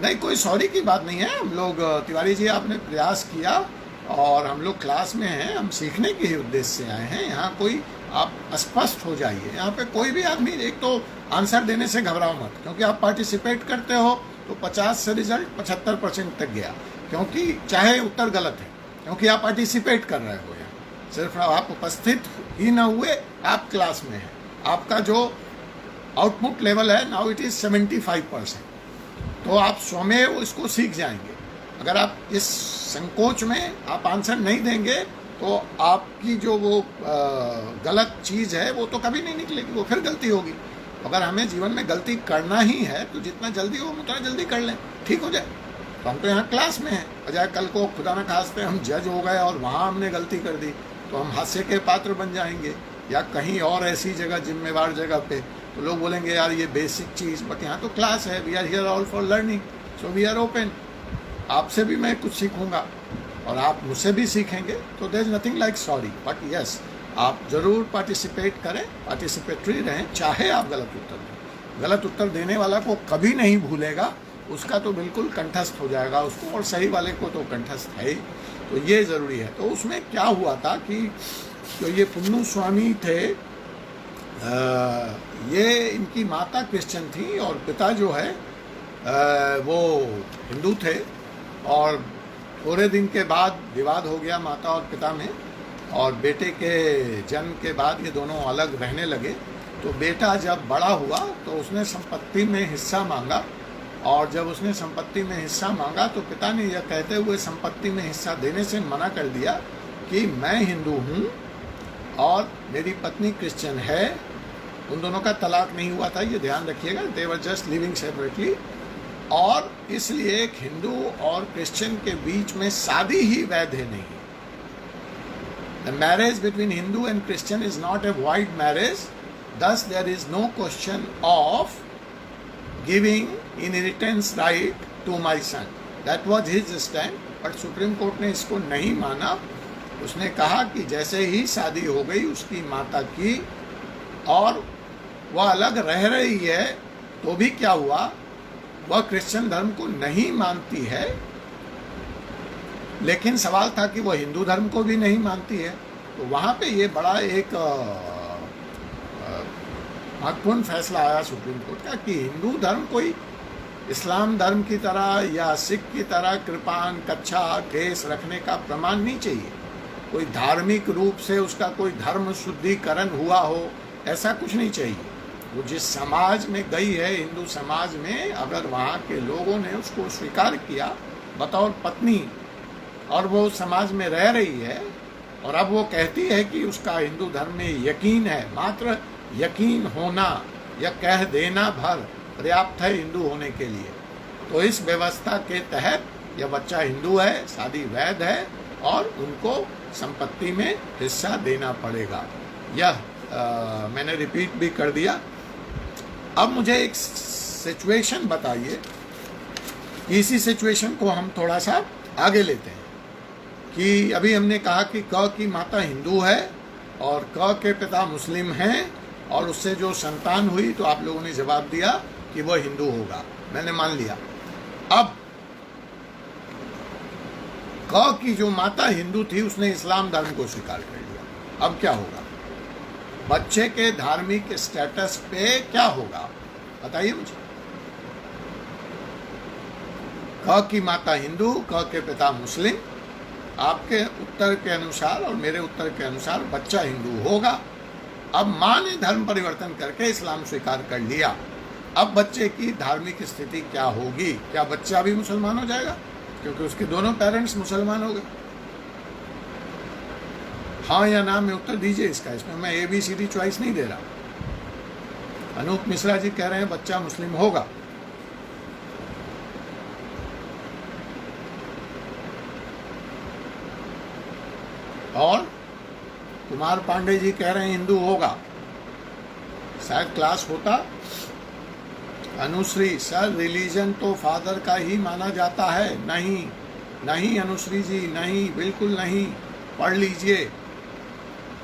नहीं, कोई सॉरी की बात नहीं है। हम लोग, तिवारी जी आपने प्रयास किया और हम लोग क्लास में हैं, हम सीखने के ही उद्देश्य से आए हैं। यहाँ कोई, आप स्पष्ट हो जाइए। यहाँ पे कोई भी आदमी, एक तो आंसर देने से घबराओ मत, क्योंकि आप पार्टिसिपेट करते हो तो 50 से रिजल्ट 75% तक गया, क्योंकि चाहे उत्तर गलत है, क्योंकि आप पार्टिसिपेट कर रहे हो। यहाँ सिर्फ आप उपस्थित ही ना हुए, आप क्लास में हैं। आपका जो आउटपुट लेवल है नाउ इट इज़ 75%। तो आप स्वमेव इसको सीख जाएंगे। अगर आप इस संकोच में आप आंसर नहीं देंगे तो आपकी जो वो गलत चीज़ है वो तो कभी नहीं निकलेगी, वो फिर गलती होगी। अगर हमें जीवन में गलती करना ही है तो जितना जल्दी हो उतना जल्दी कर लें, ठीक हो जाए। तो हम तो यहाँ क्लास में हैं, बजाय कल को खुदा न खास्ते हम जज हो गए और वहाँ हमने गलती कर दी तो हम हास्य के पात्र बन जाएंगे, या कहीं और ऐसी जगह जिम्मेवार जगह पे तो लोग बोलेंगे यार ये बेसिक चीज़, बट यहाँ तो क्लास है, we are here all for learning, so we are open. आपसे भी मैं कुछ सीखूंगा और आप मुझसे भी सीखेंगे, तो there is nothing like sorry, but yes आप ज़रूर पार्टिसिपेट करें, पार्टिसिपेटरी रहें, चाहे आप गलत उत्तर दें। गलत उत्तर देने वाला को कभी नहीं भूलेगा, उसका तो बिल्कुल कंठस्थ हो जाएगा उसको, और सही वाले को तो कंठस्थ है ही। तो ये ज़रूरी है। तो उसमें क्या हुआ था कि जो ये पुन्नू स्वामी थे, ये इनकी माता क्रिश्चियन थी और पिता जो है वो हिंदू थे, और थोड़े दिन के बाद विवाद हो गया माता और पिता में, और बेटे के जन्म के बाद ये दोनों अलग रहने लगे। तो बेटा जब बड़ा हुआ तो उसने संपत्ति में हिस्सा मांगा, और जब उसने संपत्ति में हिस्सा मांगा तो पिता ने यह कहते हुए संपत्ति में हिस्सा देने से मना कर दिया कि मैं हिंदू हूँ और मेरी पत्नी क्रिश्चियन है। उन दोनों का तलाक नहीं हुआ था, ये ध्यान रखिएगा, दे वर जस्ट लिविंग सेपरेटली। और इसलिए एक हिंदू और क्रिश्चियन के बीच में शादी ही वैध है नहीं। The marriage between Hindu and Christian is not a wide marriage, thus there is no question of giving inheritance right to my son. That was his stand, but supreme court ने इसको नहीं माना। उसने कहा कि जैसे ही शादी हो गई उसकी माता की और वह अलग रह रही है तो भी क्या हुआ, वह क्रिश्चियन धर्म को नहीं मानती है, लेकिन सवाल था कि वह हिंदू धर्म को भी नहीं मानती है। तो वहाँ पे ये बड़ा एक महत्वपूर्ण फैसला आया सुप्रीम कोर्ट का कि हिंदू धर्म कोई इस्लाम धर्म की तरह या सिख की तरह कृपान कच्छा केस रखने का प्रमाण नहीं चाहिए। कोई धार्मिक रूप से उसका कोई धर्म शुद्धिकरण हुआ हो, ऐसा कुछ नहीं चाहिए। वो जिस समाज में गई है, हिंदू समाज में, अगर वहाँ के लोगों ने उसको स्वीकार किया बतौर पत्नी और वो समाज में रह रही है, और अब वो कहती है कि उसका हिंदू धर्म में यकीन है, मात्र यकीन होना या कह देना भर पर्याप्त है हिंदू होने के लिए, तो इस व्यवस्था के तहत यह बच्चा हिंदू है, शादी वैध है और उनको संपत्ति में हिस्सा देना पड़ेगा। यह मैंने रिपीट भी कर दिया। अब मुझे एक सिचुएशन बताइए, इसी सिचुएशन को हम थोड़ा सा आगे लेते हैं कि अभी हमने कहा कि क की माता हिंदू है और क के पिता मुस्लिम हैं, और उससे जो संतान हुई तो आप लोगों ने जवाब दिया कि वह हिंदू होगा, मैंने मान लिया। अब क की जो माता हिंदू थी उसने इस्लाम धर्म को स्वीकार कर लिया। अब क्या होगा, बच्चे के धार्मिक स्टेटस पे क्या होगा, बताइए मुझे। क की माता हिंदू, क के पिता मुस्लिम, आपके उत्तर के अनुसार और मेरे उत्तर के अनुसार बच्चा हिंदू होगा। अब माँ ने धर्म परिवर्तन करके इस्लाम स्वीकार कर लिया। अब बच्चे की धार्मिक स्थिति क्या होगी, क्या बच्चा भी मुसलमान हो जाएगा, क्योंकि उसके दोनों पेरेंट्स मुसलमान हो गए। हाँ या ना में उत्तर दीजिए इसका, इसमें मैं ABCD चॉइस नहीं दे रहा। अनूप मिश्रा जी कह रहे हैं बच्चा मुस्लिम होगा। और कुमार पांडे जी कह रहे हैं हिंदू होगा। शायद क्लास होता। अनुश्री सर रिलीजन तो फादर का ही माना जाता है। नहीं नहीं अनुश्री जी, नहीं, बिल्कुल नहीं। पढ़ लीजिए,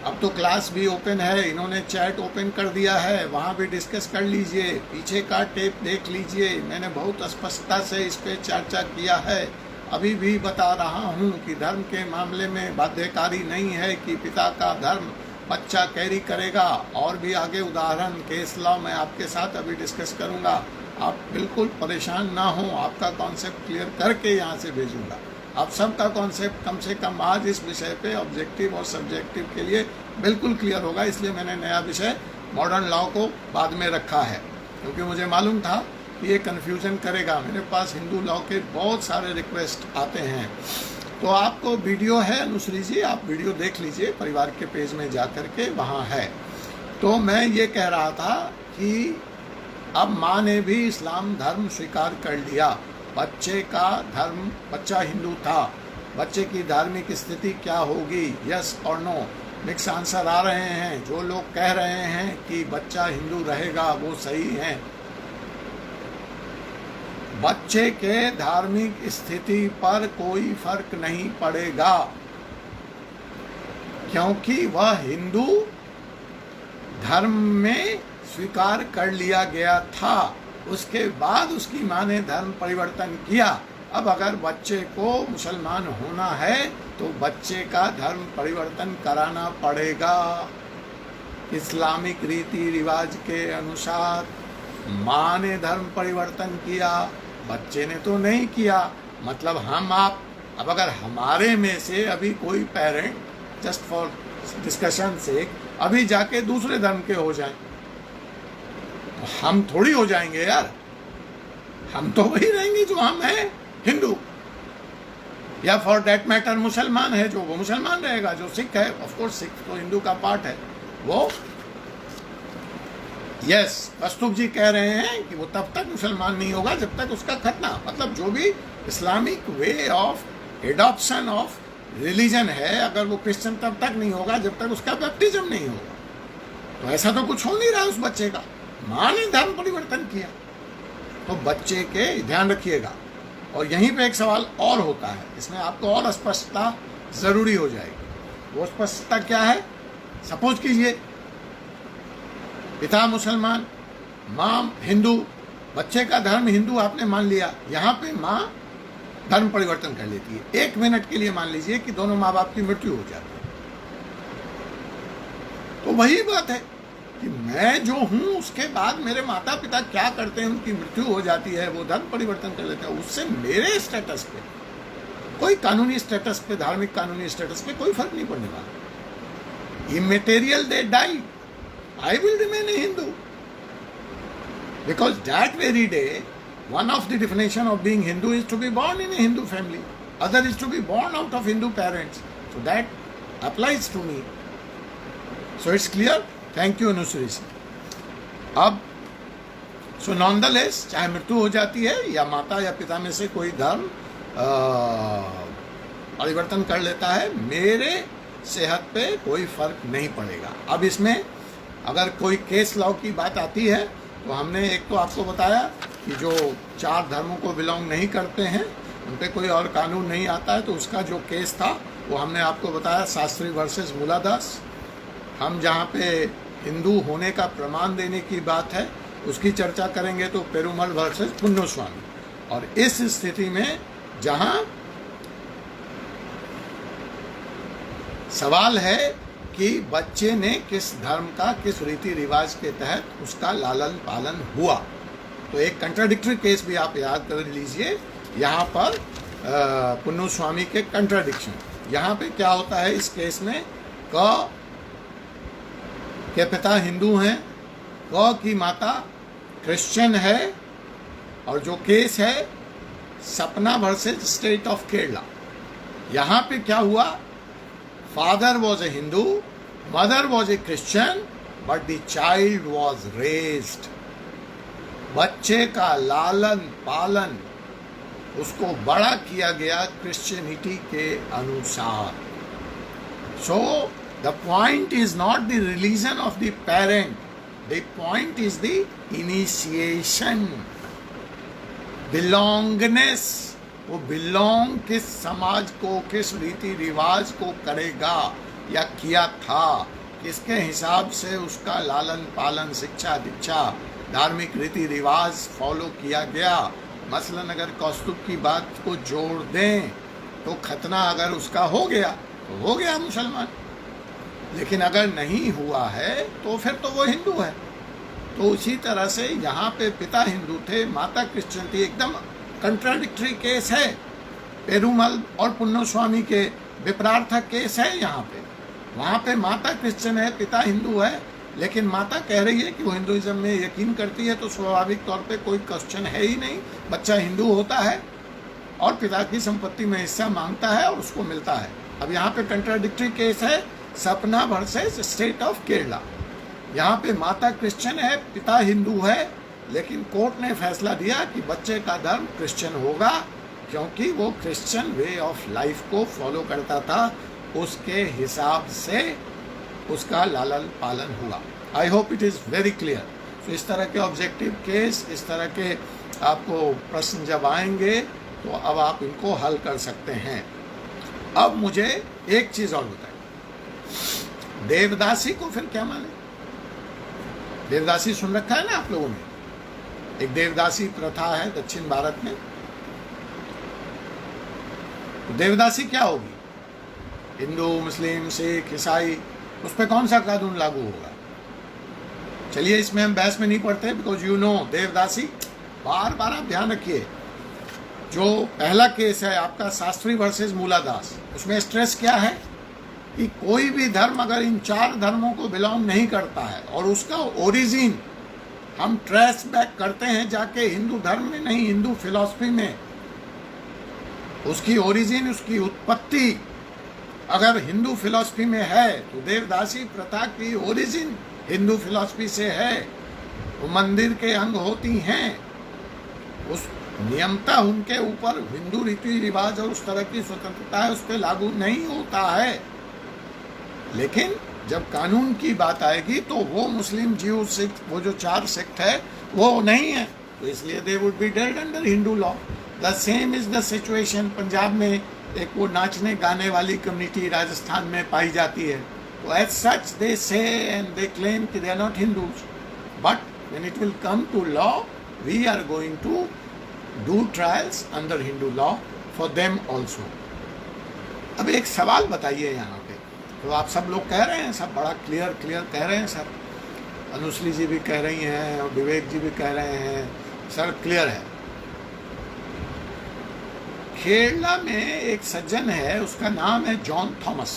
अब तो क्लास भी ओपन है, इन्होंने चैट ओपन कर दिया है, वहाँ भी डिस्कस कर लीजिए, पीछे का टेप देख लीजिए, मैंने बहुत स्पष्टता से इस पर चर्चा किया है। अभी भी बता रहा हूँ कि धर्म के मामले में बाध्यकारी नहीं है कि पिता का धर्म बच्चा कैरी करेगा, और भी आगे उदाहरण केस लॉ मैं आपके साथ अभी डिस्कस करूँगा। आप बिल्कुल परेशान ना हो, आपका कॉन्सेप्ट क्लियर करके यहाँ से भेजूँगा। आप सबका कॉन्सेप्ट कम से कम आज इस विषय पे ऑब्जेक्टिव और सब्जेक्टिव के लिए बिल्कुल क्लियर होगा, इसलिए मैंने नया विषय मॉडर्न लॉ को बाद में रखा है, क्योंकि मुझे मालूम था कि ये कन्फ्यूज़न करेगा। मेरे पास हिंदू लॉ के बहुत सारे रिक्वेस्ट आते हैं। तो आपको वीडियो है अनुश्री जी, आप वीडियो देख लीजिए, परिवार के पेज में जा कर के वहाँ है। तो मैं ये कह रहा था कि अब माँ ने भी इस्लाम धर्म स्वीकार कर लिया। बच्चे का धर्म, बच्चा हिंदू था, बच्चे की धार्मिक स्थिति क्या होगी, यस और नो, मिक्स आंसर आ रहे हैं। जो लोग कह रहे हैं कि बच्चा हिंदू रहेगा वो सही है। बच्चे के धार्मिक स्थिति पर कोई फर्क नहीं पड़ेगा, क्योंकि वह हिंदू धर्म में स्वीकार कर लिया गया था। उसके बाद उसकी माँ ने धर्म परिवर्तन किया। अब अगर बच्चे को मुसलमान होना है तो बच्चे का धर्म परिवर्तन कराना पड़ेगा इस्लामिक रीति रिवाज के अनुसार। माँ ने धर्म परिवर्तन किया, बच्चे ने तो नहीं किया। मतलब हम आप, अब अगर हमारे में से अभी कोई पेरेंट जस्ट फॉर डिस्कशन से अभी जाके दूसरे धर्म के हो जाएं, तो हम थोड़ी हो जाएंगे यार। हम तो वही रहेंगे जो हम हैं, हिंदू, या फॉर दैट मैटर मुसलमान है जो वो मुसलमान रहेगा, जो सिख है ऑफ कोर्स सिख तो हिंदू का पार्ट है वो। यस, कस्तूर जी कह रहे हैं कि वो तब तक मुसलमान नहीं होगा जब तक उसका खतना, मतलब जो भी Islamic way of adoption of religion है, अगर वो क्रिश्चियन तब तक नहीं होगा जब तक उसका बैप्टिज्म नहीं होगा। तो ऐसा तो कुछ हो नहीं रहा उस बच्चे का। माँ ने धर्म परिवर्तन किया तो बच्चे के ध्यान रखिएगा। और यहीं पे एक सवाल और होता है, इसमें आपको और स्पष्टता जरूरी हो जाएगी। वो स्पष्टता क्या है? सपोज कीजिए पिता मुसलमान, माँ हिंदू, बच्चे का धर्म हिंदू आपने मान लिया। यहाँ पे माँ धर्म परिवर्तन कर लेती है। 1 मिनट के लिए मान लीजिए कि दोनों माँ बाप की मृत्यु हो जाती है, तो वही बात है कि मैं जो हूँ उसके बाद मेरे माता पिता क्या करते हैं, उनकी मृत्यु हो जाती है, वो धर्म परिवर्तन कर लेते हैं। उससे मेरे स्टेटस पे, कोई कानूनी स्टेटस पे, धार्मिक कानूनी स्टेटस पे कोई फर्क नहीं पड़ने वाला। Immaterial they die, I will remain a Hindu, because that very day one of the definition of being Hindu is to be born in a Hindu family, other is to be born out of Hindu parents, so that applies to me. So it's clear. Thank you Anushree ji. अब so nonetheless चाहे मृत्यु हो जाती है या माता या पिता में से कोई धर्म परिवर्तन कर लेता है, मेरे सेहत पे कोई फर्क नहीं पड़ेगा। अब इसमें अगर कोई केस लॉ की बात आती है तो हमने एक तो आपको बताया कि जो 4 धर्मों को बिलोंग नहीं करते हैं उन पे कोई और कानून नहीं आता है, तो उसका जो केस था वो हमने आपको बताया, शास्त्री वर्सेस मुलादास। हम जहाँ पे हिंदू होने का प्रमाण देने की बात है उसकी चर्चा करेंगे तो पेरुमल वर्सेस पुन्नुस्वामी। और इस स्थिति में जहाँ सवाल है कि बच्चे ने किस धर्म का किस रीति रिवाज के तहत उसका लालन पालन हुआ, तो एक कंट्राडिक्टरी केस भी आप याद कर लीजिए। यहाँ पर पुन्नुस्वामी के कंट्राडिक्शन, यहाँ पे क्या होता है इस केस में, क के पिता हिंदू हैं, क की माता क्रिश्चियन है, और जो केस है सपना वर्सेस स्टेट ऑफ केरला। यहाँ पे क्या हुआ, father was a Hindu, mother was a Christian, but the child was raised. बच्चे का लालन पालन, उसको बड़ा किया गया क्रिश्चियनिटी के अनुसार। So the point is not the religion of the parent, the point is the initiation, belongness। वो बिलोंग किस समाज को, किस रीति रिवाज को करेगा या किया था, किसके हिसाब से उसका लालन पालन, शिक्षा दीक्षा, धार्मिक रीति रिवाज फॉलो किया गया। मसलन अगर कौस्तुभ की बात को जोड़ दें तो खतना अगर उसका हो गया तो हो गया मुसलमान, लेकिन अगर नहीं हुआ है तो फिर तो वो हिंदू है। तो उसी तरह से यहाँ पे पिता हिंदू थे, माता क्रिश्चियन थी, एकदम कंट्राडिक्टरी केस है। पेरुमल और पुन्नुस्वामी के विपरार्थक केस है यहाँ पे। वहाँ पे माता क्रिश्चियन है, पिता हिंदू है, लेकिन माता कह रही है कि वो हिंदुइज्म में यकीन करती है, तो स्वाभाविक तौर पे कोई क्वेश्चन है ही नहीं। बच्चा हिंदू होता है और पिता की संपत्ति में हिस्सा मांगता है और उसको मिलता है। अब यहाँ पे कंट्राडिक्टरी केस है, सपना वर्सेस स्टेट ऑफ केरला। यहाँ पे माता क्रिश्चियन है, पिता हिंदू है, लेकिन कोर्ट ने फैसला दिया कि बच्चे का धर्म क्रिश्चियन होगा, क्योंकि वो क्रिश्चियन वे ऑफ लाइफ को फॉलो करता था, उसके हिसाब से उसका लालन पालन हुआ। I hope it is very clear. तो इस तरह के ऑब्जेक्टिव केस, इस तरह के आपको प्रश्न जब आएंगे तो अब आप इनको हल कर सकते हैं। अब मुझे एक चीज़ और बताइए, देवदासी को फिर क्या माने? देवदासी सुन रखा है ना आप लोगों ने? एक देवदासी प्रथा है दक्षिण भारत में। तो देवदासी क्या होगी? हिंदू, मुस्लिम, सिख, ईसाई, उस पर कौन सा कानून लागू होगा? चलिए इसमें हम बहस में नहीं पड़ते, बिकॉज यू नो देवदासी, बार बार आप ध्यान रखिए, जो पहला केस है आपका शास्त्री वर्सेस मूलादास, उसमें स्ट्रेस क्या है कि कोई भी धर्म अगर इन 4 धर्मों को बिलोंग नहीं करता है और उसका ओरिजिन हम ट्रेस बैक करते हैं जाके हिंदू धर्म में नहीं, हिंदू फिलॉसफी में, उसकी ओरिजिन, उसकी उत्पत्ति अगर हिंदू फिलॉसफी में है, तो देवदासी प्रथा की ओरिजिन हिंदू फिलॉसफी से है। वो मंदिर के अंग होती हैं, उस नियमता उनके ऊपर हिंदू रीति रिवाज और उस तरह की स्वतंत्रता है, उस पर लागू नहीं होता है। लेकिन जब कानून की बात आएगी तो वो मुस्लिम, जीव, सिख, वो जो 4 सेक्ट है वो नहीं है, तो इसलिए they would be dead under Hindu law. The same is the situation. Punjab में एक वो नाचने गाने वाली कम्युनिटी राजस्थान में पाई जाती है, तो एज सच दे से and they claim that they are not Hindus, but when it will come to law we are going to do trials under Hindu law for them also. अब एक सवाल बताइए यहाँ पे, तो आप सब लोग कह रहे हैं, सब बड़ा क्लियर कह रहे हैं सर, अनुश्री जी भी कह रही हैं और विवेक जी भी कह रहे हैं सर क्लियर है। केरला में एक सज्जन है, उसका नाम है John Thomas,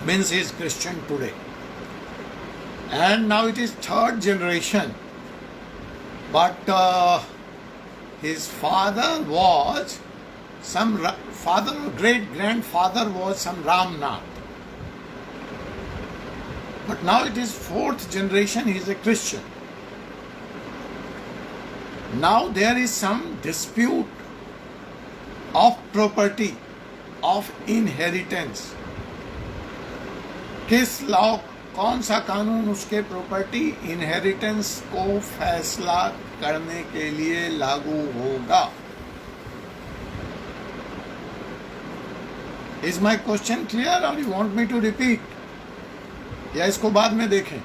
means he is Christian today, and now it is 3rd generation, but his father was some father or great grandfather was some Ramnath, but now it is 4th generation, he is a Christian. Now there is some dispute of property, of inheritance. किस law, कौन सा कानून उसके property inheritance को फैसला करने के लिए लागू होगा? इज माई क्वेश्चन क्लियर और you want me to repeat, या इसको बाद में देखें?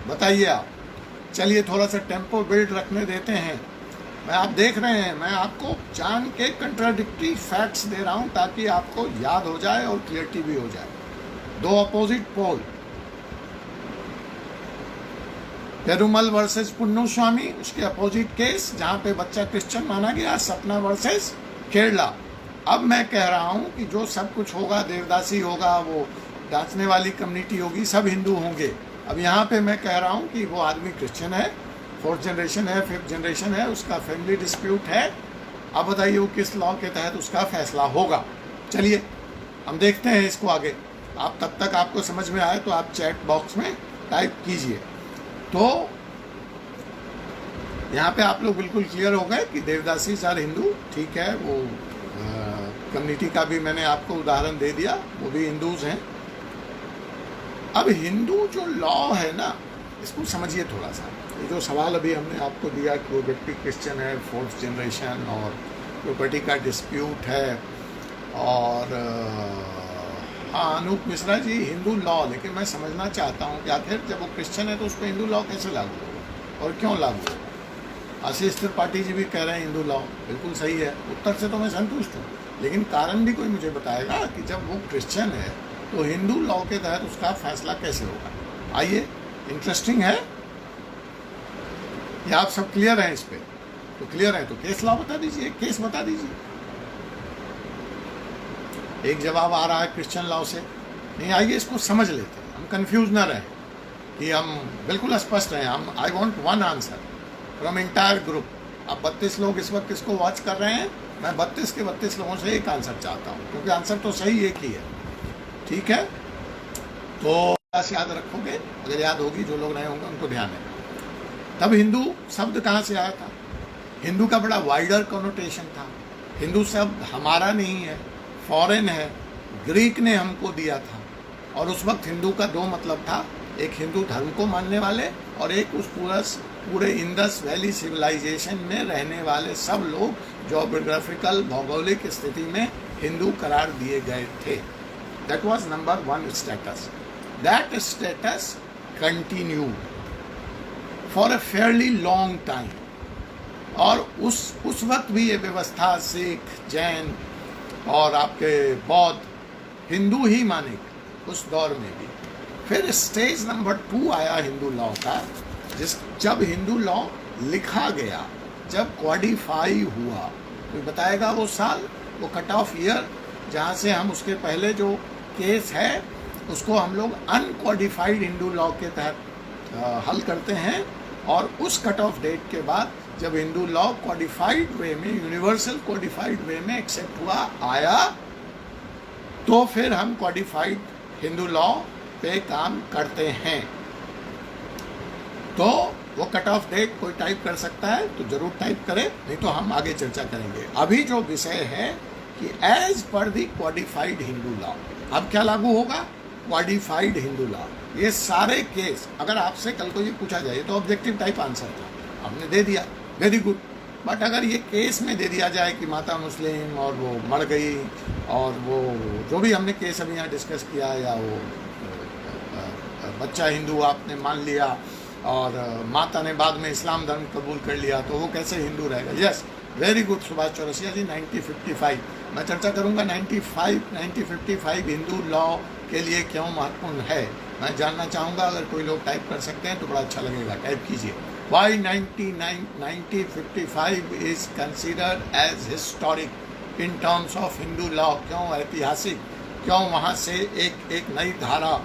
बताइए आप। चलिए थोड़ा सा टेम्पो बिल्ड रखने देते हैं। मैं, आप देख रहे हैं, मैं आपको जान के कंट्राडिक्टरी फैक्ट्स दे रहा हूं ताकि आपको याद हो जाए और क्लियरिटी भी हो जाए। 2 अपोजिट पोल, पेरुमल वर्सेस पुन्नुस्वामी, उसके अपोजिट केस जहां पे बच्चा क्रिश्चियन माना गया, सपना वर्सेस केरला। अब मैं कह रहा हूं कि जो सब कुछ होगा, देवदासी होगा, वो नाचने वाली कम्युनिटी होगी, सब हिंदू होंगे। अब यहाँ पे मैं कह रहा हूँ कि वो आदमी क्रिश्चियन है, 4th generation है, 5th generation है, उसका फैमिली डिस्प्यूट है। अब बताइए वो किस लॉ के तहत उसका फैसला होगा? चलिए हम देखते हैं इसको आगे। आप तब तक आपको समझ में आए तो आप चैट बॉक्स में टाइप कीजिए। तो यहाँ पे आप लोग बिल्कुल क्लियर हो गए कि देवदासी आर हिंदू, ठीक है। वो कम्युनिटी का भी मैंने आपको उदाहरण दे दिया, वो भी हिंदूज हैं। अब हिंदू जो लॉ है ना, इसको समझिए थोड़ा सा। ये जो सवाल अभी हमने आपको दिया कि वो व्यक्ति क्रिश्चियन है, 4th generation, और प्रॉपर्टी का डिस्प्यूट है, और हाँ अनूप मिश्रा जी हिंदू लॉ, लेकिन मैं समझना चाहता हूँ कि आखिर जब वो क्रिश्चियन है तो उस पर हिंदू लॉ कैसे लागू होगा और क्यों लागू होगा? आशीष त्रिपाठी जी भी कह रहे हैं हिंदू लॉ, बिल्कुल सही है, उत्तर से तो मैं संतुष्ट हूँ, लेकिन कारण भी कोई मुझे बताएगा कि जब वो क्रिश्चियन है तो हिंदू लॉ के तहत उसका फैसला कैसे होगा? आइए, इंटरेस्टिंग है। या आप सब क्लियर हैं इस पर? तो क्लियर है तो केस लॉ बता दीजिए, केस बता दीजिए। एक जवाब आ रहा है क्रिश्चियन लॉ से, नहीं, आइए इसको समझ लेते हैं, हम कंफ्यूज ना रहें। कि हम बिल्कुल स्पष्ट हैं। हम I want one answer from entire group. अब 32 लोग इस वक्त इसको वॉच कर रहे हैं, मैं 32 के 32 लोगों से एक आंसर चाहता हूँ, क्योंकि आंसर तो सही एक ही है। ठीक है, तो याद रखोगे, अगर याद होगी, जो लोग नए होंगे उनको ध्यान है। तब हिंदू शब्द कहाँ से आया था? हिंदू का बड़ा वाइडर कॉनोटेशन था। हिंदू शब्द हमारा नहीं है, फॉरेन है, ग्रीक ने हमको दिया था। और उस वक्त हिंदू का दो मतलब था, एक हिंदू धर्म को मानने वाले और एक उस पूरे इंडस वैली सिविलाइजेशन में रहने वाले सब लोग जोग्राफिकल भौगोलिक स्थिति में हिंदू करार दिए गए थे। That was number one status. That status continued for a fairly long time. और उस वक्त भी ये व्यवस्था सिख, जैन और आपके बौद्ध हिंदू ही माने उस दौर में भी। फिर स्टेज नंबर 2 आया हिंदू लॉ का, जब हिंदू लॉ लिखा गया, जब क्वाडिफाई हुआ। कोई बताएगा वो साल, वो कट ऑफ ईयर जहाँ से हम उसके पहले जो केस है उसको हम लोग अनक्वाडिफाइड हिंदू लॉ के तहत हल करते हैं। और उस कट ऑफ डेट के बाद जब हिंदू लॉ क्वाडिफाइड वे में, यूनिवर्सल क्वाडिफाइड वे में एक्सेप्ट हुआ, आया, तो फिर हम क्वाडिफाइड हिंदू लॉ पे काम करते हैं। तो वो कट ऑफ डेट कोई टाइप कर सकता है तो जरूर टाइप करें, नहीं तो हम आगे चर्चा करेंगे। अभी जो विषय है कि एज पर दी क्वाडिफाइड हिंदू लॉ, अब क्या लागू होगा? क्वाडिफाइड हिंदू लॉ। ये सारे केस, अगर आपसे कल को ये पूछा जाए तो ऑब्जेक्टिव टाइप आंसर था, आपने दे दिया, वेरी गुड। बट अगर ये केस में दे दिया जाए कि माता मुस्लिम और वो मर गई, और वो जो भी हमने केस अभी यहाँ डिस्कस किया, या वो बच्चा हिंदू आपने मान लिया और माता ने बाद में इस्लाम धर्म कबूल कर लिया, तो वो कैसे हिंदू रहेगा? Yes, very good Subhash Chaurasia ji. 1955 मैं चर्चा करूंगा 1955 हिंदू लॉ के लिए क्यों महत्वपूर्ण है, मैं जानना चाहूँगा। अगर कोई लोग टाइप कर सकते हैं तो बड़ा अच्छा लगेगा, टाइप कीजिए। Why 1955 is considered as historic in terms of Hindu law? क्यों ऐतिहासिक? क्यों वहाँ से एक नई धारा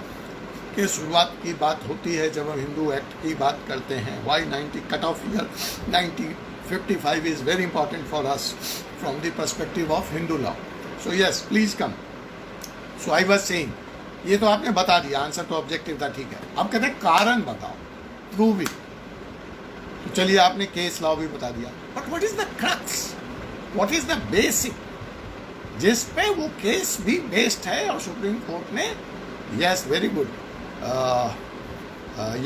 के शुरुआत की बात होती है जब हम हिंदू एक्ट की बात करते हैं? Why 90 cut off year 1955 is very important for us from the perspective of Hindu law. So yes, please come. So I was saying, ये तो आपने बता दिया, आंसर तो ऑब्जेक्टिव था, ठीक है। अब कहते हैं कारण बताओ, प्रूव इट। तो चलिए, आपने केस लॉ भी बता दिया, but what is the crux, what is the basic जिस पे वो केस भी बेस्ड है और सुप्रीम कोर्ट ने, yes very good,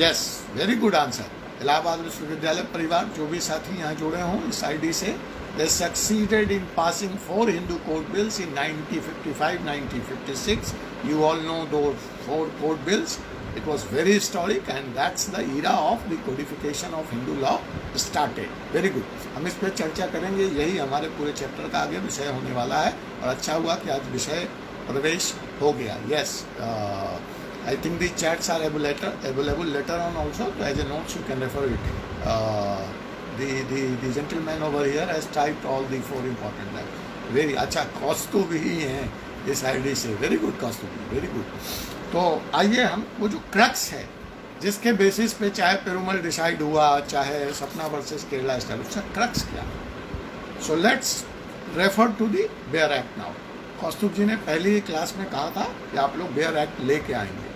yes very good answer. Allahabad विश्वविद्यालय परिवार, जो भी साथी यहाँ जुड़े हों इस आईडी से, they succeeded in passing 4 Hindu code bills in 1955, 1956. You all know those 4 code bills. It was very historic, and that's the era of the codification of Hindu law started. Very good. हम इस पर चर्चा करेंगे, यही हमारे पूरे chapter का आगे विषय होने वाला है। और अच्छा हुआ कि आज विषय प्रवेश हो गया। Yes, I think the chats are available later on also. So as a notes you can refer it. The gentleman over here has typed all the 4 important lines. Very अच्छा, कौस्तुभ ही हैं इस आईडी से, वेरी गुड कौस्तुभ, very good. तो आइए हम वो जो crux है जिसके बेसिस पे चाहे पेरुमल डिसाइड हुआ, चाहे सपना वर्सेस केरला स्टाइल, उसका क्रक्स क्या? So let's refer to the bare act now. Kaustubh ji ने पहली क्लास में कहा था कि आप लोग बेयर एक्ट लेके आएंगे।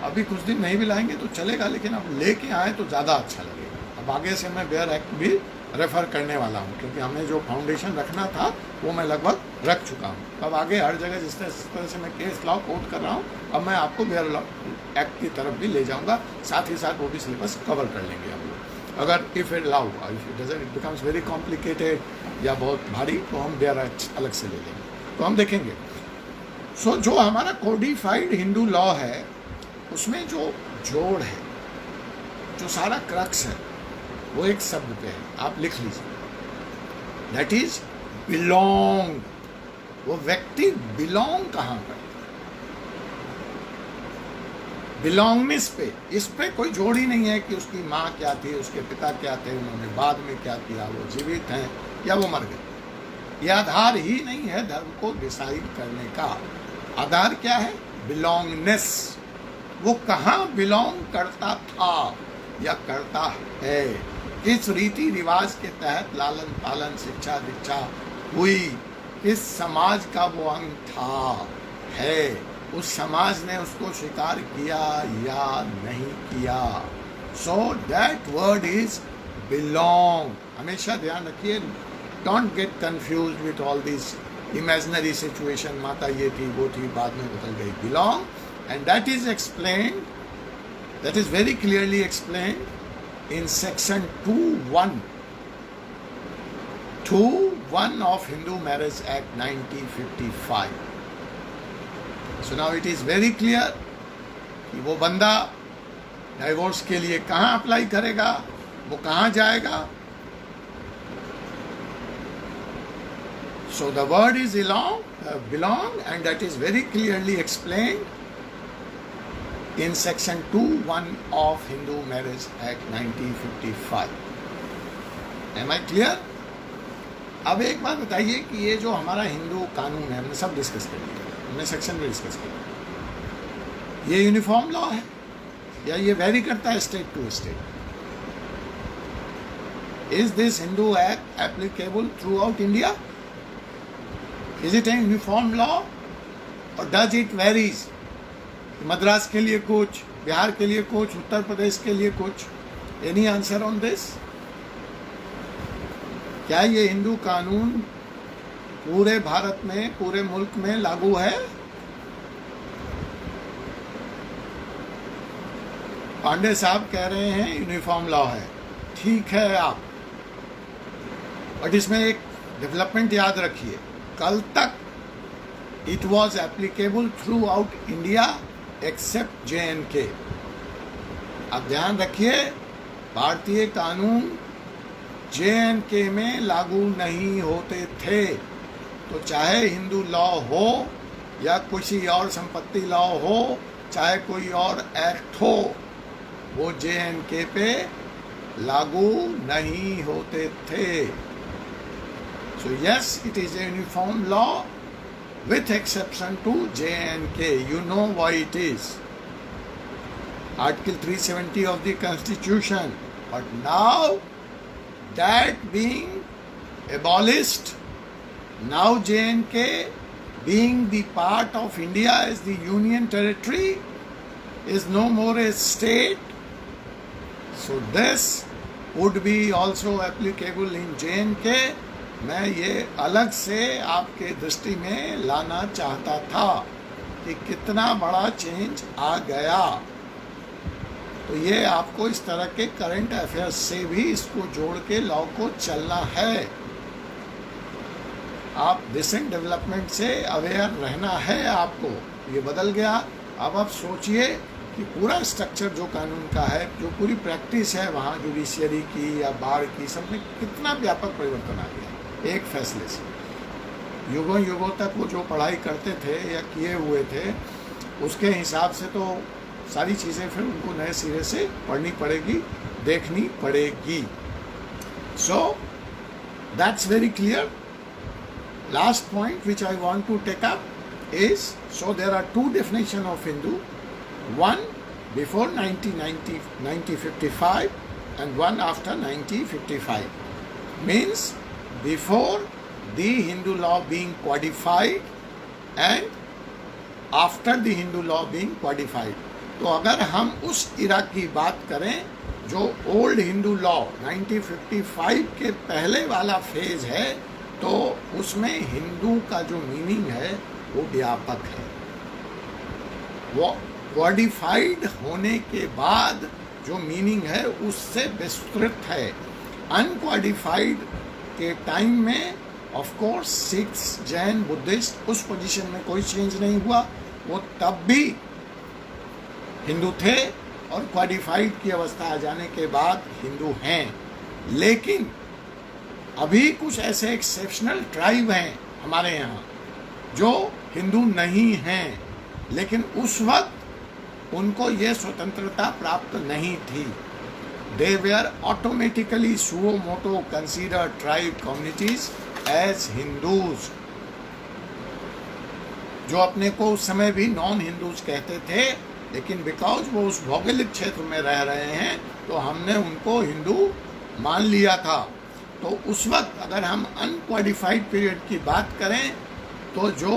अभी कुछ दिन नहीं भी लाएंगे तो चलेगा, लेकिन अब लेके आए तो ज़्यादा अच्छा लगेगा। अब आगे से मैं बेयर एक्ट भी रेफ़र करने वाला हूँ, क्योंकि हमें जो फाउंडेशन रखना था वो मैं लगभग रख चुका हूँ। अब आगे हर जगह जिस तरह से मैं केस लॉ कोट कर रहा हूँ, अब मैं आपको बेयर लॉ एक्ट की तरफ भी ले जाऊँगा, साथ ही साथ वो भी सिलेबस कवर कर लेंगे हम लोग। अगर इफ़ इट लाउ, इट बिकम्स वेरी कॉम्प्लिकेटेड या बहुत भारी, तो हम बेयर एक्ट अलग से ले लेंगे, तो हम देखेंगे। सो जो हमारा कोडिफाइड हिंदू लॉ है, उसमें जो जोड़ है, जो सारा क्रक्स है, वो एक शब्द पे है, आप लिख लीजिए, दैट इज बिलोंग। वो व्यक्ति बिलोंग कहाँ पर, बिलोंगनेस पे, इस पे कोई जोड़ ही नहीं है कि उसकी माँ क्या थी, उसके पिता क्या थे, उन्होंने बाद में क्या किया, वो जीवित हैं या वो मर गए। ये आधार ही नहीं है धर्म को डिसाइड करने का। आधार क्या है? बिलोंगनेस। वो कहाँ बिलोंग करता था या करता है, किस रीति रिवाज के तहत लालन पालन शिक्षा दीक्षा हुई, किस समाज का वो अंग था है, उस समाज ने उसको स्वीकार किया या नहीं किया। So that word is belong. हमेशा ध्यान रखिए, don't get confuse with all this imaginary situation, माता ये थी वो थी बाद में बदल गई। Belong, and that is explained, that is very clearly explained in section 2(1) of Hindu Marriage Act 1955. So now it is very clear कि वो बंदा डाइवोर्स के लिए कहाँ अप्लाई करेगा, वो कहाँ जाएगा। So the word is belong, and that is very clearly explained in section 2(1) of Hindu Marriage Act 1955. Am I clear? अब एक बात बताइए कि ये जो हमारा हिंदू कानून है, हमने सब डिस्कस कर लिया, हमने सेक्शन में डिस्कस किया, ये यूनिफॉर्म लॉ है या ये वेरी करता है state to state? Is this Hindu act applicable throughout India? Is it a uniform law और डज इट वेरीज? मद्रास के लिए कुछ, बिहार के लिए कुछ, उत्तर प्रदेश के लिए कुछ? Any answer on this? क्या ये हिंदू कानून पूरे भारत में, पूरे मुल्क में लागू है? पांडे साहब कह रहे हैं यूनिफॉर्म लॉ है। ठीक है आप, बट इसमें एक डेवलपमेंट याद रखिए, कल तक it was applicable throughout India accept JNK। अब ध्यान रखिए, भारतीय कानून JNK में लागू नहीं होते थे। तो चाहे हिंदू लॉ हो या किसी और संपत्ति लॉ हो, चाहे कोई और एक्ट हो, वो JNK पे लागू नहीं होते थे। So yes, it is a uniform law with exception to JNK. You know why it is. Article 370 of the Constitution. But now that being abolished, now JNK being the part of India as the Union Territory is no more a state. So this would be also applicable in JNK. मैं ये अलग से आपके दृष्टि में लाना चाहता था कि कितना बड़ा चेंज आ गया। तो ये आपको इस तरह के करंट अफेयर्स से भी इसको जोड़ के लॉ को चलना है। आप रिसेंट डेवलपमेंट से अवेयर रहना है आपको। ये बदल गया, अब आप सोचिए कि पूरा स्ट्रक्चर जो कानून का है, जो पूरी प्रैक्टिस है वहाँ जुडिशियरी की या बार की, सब में कितना व्यापक परिवर्तन आ गया एक फैसले से। युगों युगों तक वो जो पढ़ाई करते थे या किए हुए थे, उसके हिसाब से तो सारी चीज़ें फिर उनको नए सिरे से पढ़नी पड़ेगी, देखनी पड़ेगी। So that's very clear. Last point which I want to take up is, so there are two definition of Hindu, one before 1955 and one after 1955. Means before the Hindu law being codified and after the Hindu law being codified. तो अगर हम उस इरा की बात करें जो old Hindu law 1955 के पहले वाला फेज है, तो उसमें हिंदू का जो मीनिंग है वो व्यापक है। वो कॉडिफाइड होने के बाद जो मीनिंग है उससे विस्तृत है। अनकॉडिफाइड के टाइम में of course Sikhs, Jain, Buddhist, उस पोजीशन में कोई चेंज नहीं हुआ, वो तब भी हिंदू थे और क्वाडिफाइड की अवस्था आ जाने के बाद हिंदू हैं। लेकिन अभी कुछ ऐसे एक्सेप्शनल ट्राइब हैं हमारे यहाँ जो हिंदू नहीं हैं, लेकिन उस वक्त उनको ये स्वतंत्रता प्राप्त नहीं थी। They were automatically suo moto considered tribe communities as Hindus. जो अपने को उस समय भी नॉन हिंदूज कहते थे, लेकिन बिकॉज वो उस भौगोलिक क्षेत्र में रह रहे हैं तो हमने उनको हिंदू मान लिया था। तो उस वक्त अगर हम अनक्वालिफाइड पीरियड की बात करें तो जो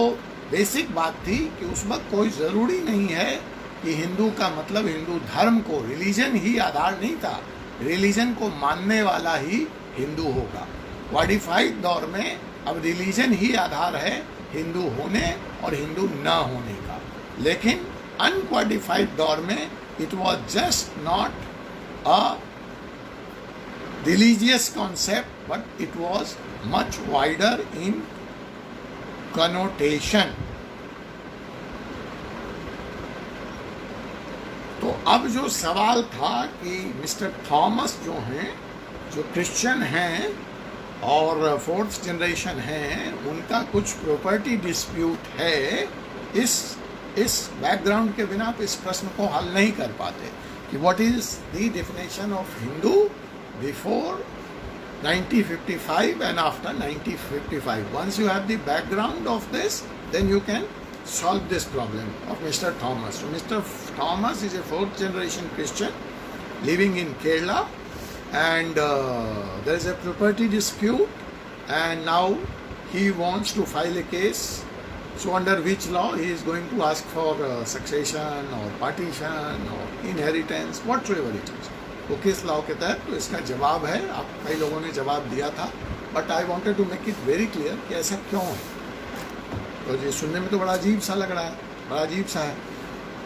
बेसिक बात थी कि उस वक्त कोई ज़रूरी नहीं है कि हिंदू का मतलब हिंदू धर्म को, रिलीजन ही आधार नहीं था, रिलीजन को मानने वाला ही हिंदू होगा। क्वालिफाइड दौर में अब रिलीजन ही आधार है हिंदू होने और हिंदू न होने का, लेकिन अनक्वालिफाइड दौर में it was just not a religious concept, but it was much wider in connotation. तो अब जो सवाल था कि मिस्टर थॉमस जो हैं, जो क्रिश्चियन हैं और 4th जनरेशन हैं, उनका कुछ प्रॉपर्टी डिस्प्यूट है, इस बैकग्राउंड के बिना आप इस प्रश्न को हल नहीं कर पाते कि what is the definition of Hindu before 1955 and after 1955. Once you have the background of this, then you can solve this problem of Mr. Thomas. So Mr. Thomas is a 4th generation Christian living in Kerala, and there is a property dispute, and now he wants to file a case. So under which law he is going to ask for succession or partition or inheritance, whatsoever it is. वो किस law के तहत, तो इसका जवाब है, आप कई लोगों ने जवाब दिया था, but I wanted to make it very clear कि ऐसा क्यों है। तो ये सुनने में तो बड़ा अजीब सा लग रहा है, बड़ा अजीब सा है।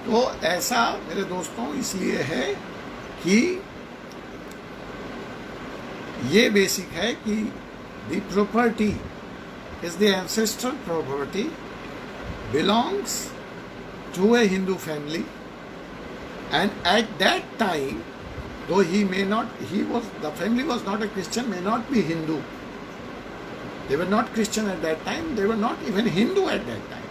तो ऐसा मेरे दोस्तों इसलिए है कि ये बेसिक है कि the property is the ancestral property belongs to a Hindu family, and at that time though the family was not a Christian, may not be Hindu. They were not Christian at that time, they were not even Hindu at that time.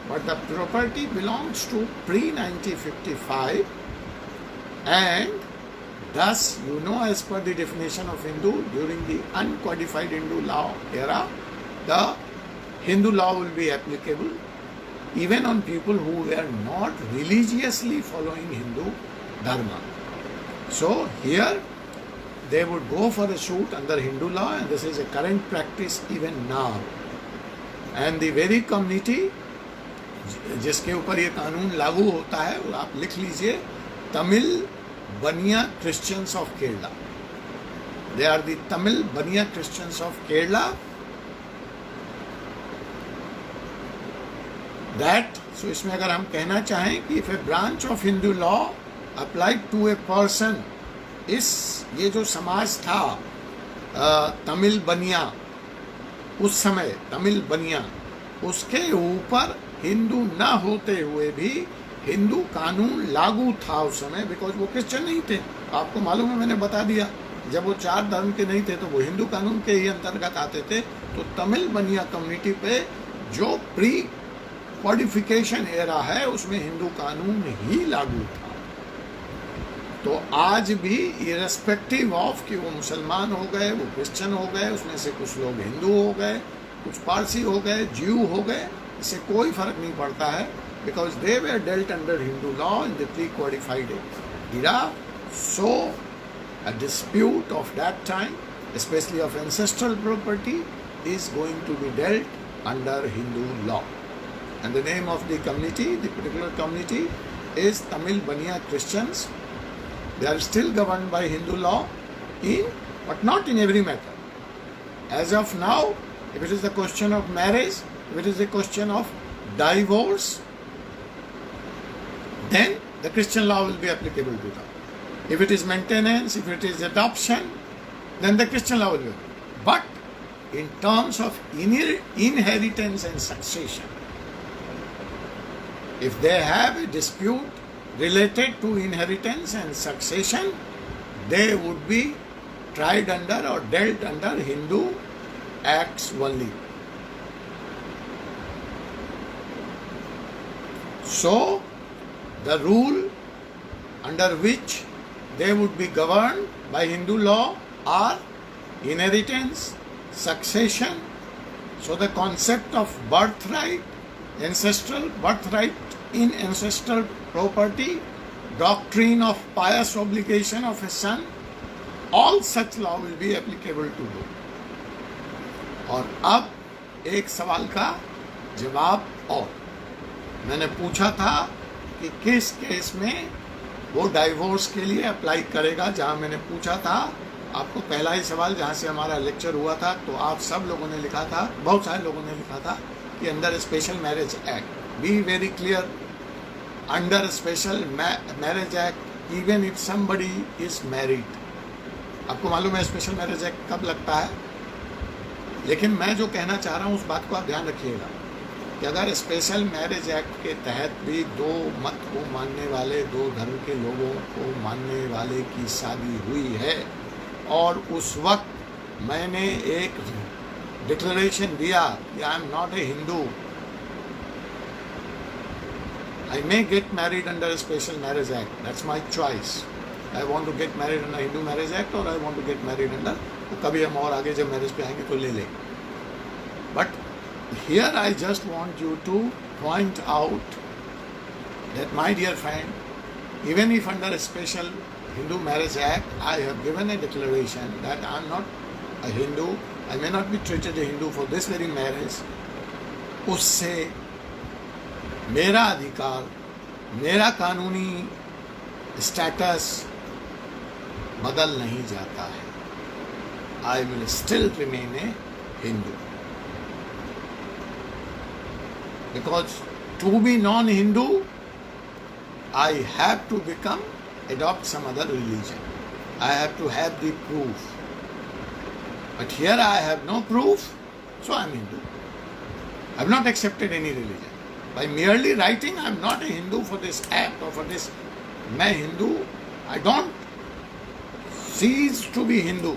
But the property belongs to pre-1955, and thus, as per the definition of Hindu, during the uncodified Hindu law era, the Hindu law will be applicable even on people who were not religiously following Hindu dharma. So here they would go for a suit under Hindu law, and this is a current practice even now. And the very community जिसके ऊपर ये कानून लागू होता है, और आप लिख लीजिए, Tamil Bania Christians of Kerala. They are the Tamil Bania Christians of Kerala. That, so इसमें अगर हम कहना चाहें कि if a branch of Hindu law applied to a person, ये जो समाज था तमिल बनिया, उस समय तमिल बनिया, उसके ऊपर हिंदू ना होते हुए भी हिंदू कानून लागू था उस समय, बिकॉज वो क्रिश्चियन नहीं थे. आपको मालूम है, मैंने बता दिया, जब वो 4 धर्म के नहीं थे तो वो हिंदू कानून के ही अंतर्गत आते थे. तो तमिल बनिया कम्युनिटी पे जो प्री कॉडिफिकेशन एरा है उसमें हिंदू कानून ही लागू था. तो आज भी इरेस्पेक्टिव ऑफ कि वो मुसलमान हो गए, वो क्रिश्चियन हो गए, उसमें से कुछ लोग हिंदू हो गए, कुछ पारसी हो गए, ज्यू हो गए, इससे कोई फर्क नहीं पड़ता है, because they were dealt under Hindu law in the pre qualified era. So a dispute of that time, especially of ancestral property, is going to be dealt under Hindu law. And the name of the community, the particular community, is Tamil Baniya Christians. They are still governed by Hindu law, but not in every matter. As of now, if it is a question of marriage, if it is a question of divorce, then the Christian law will be applicable to them. If it is maintenance, if it is adoption, then the Christian law will be. But in terms of inheritance and succession, if they have a dispute related to inheritance and succession, they would be tried under or dealt under Hindu acts only. So, the rule under which they would be governed by Hindu law are inheritance, succession. So, the concept of birthright ancestral birthright in ancestral property, doctrine of pious obligation of a son, all such law will be applicable to you. और अब एक सवाल का जवाब और मैंने पूछा था कि किस केस में वो डाइवोर्स के लिए अप्लाई करेगा, जहां मैंने पूछा था आपको पहला ही सवाल जहां से हमारा लेक्चर हुआ था, तो आप सब लोगों ने लिखा था, बहुत सारे लोगों ने लिखा था कि under special marriage act, B very clear, under special marriage act even if somebody is married. आपको मालूम है स्पेशल मैरिज एक्ट कब लगता है, लेकिन मैं जो कहना चाह रहा हूँ उस बात को आप ध्यान रखिएगा कि अगर स्पेशल मैरिज एक्ट के तहत भी दो मत को मानने वाले, दो धर्म के लोगों को मानने वाले की शादी हुई है और उस वक्त मैंने एक डिक्लेरेशन दिया कि I am not a Hindu, I may get married under special marriage act, that's my choice, I want to get married under Hindu marriage act और I want to get married under, तो कभी हम और आगे जब मैरिज पे आएंगे तो ले लें। But here I just want you to point out that, my dear friend, even if under a special Hindu Marriage Act I have given a declaration that I am not a Hindu, I may not be treated a Hindu for this very marriage, उससे मेरा अधिकार, मेरा कानूनी status बदल नहीं जाता है। I will still remain a Hindu. Because to be non-Hindu, I have to adopt some other religion. I have to have the proof. But here I have no proof, so I am Hindu. I have not accepted any religion. By merely writing I am not a Hindu for this act or for this, मैं Hindu, I don't cease to be Hindu.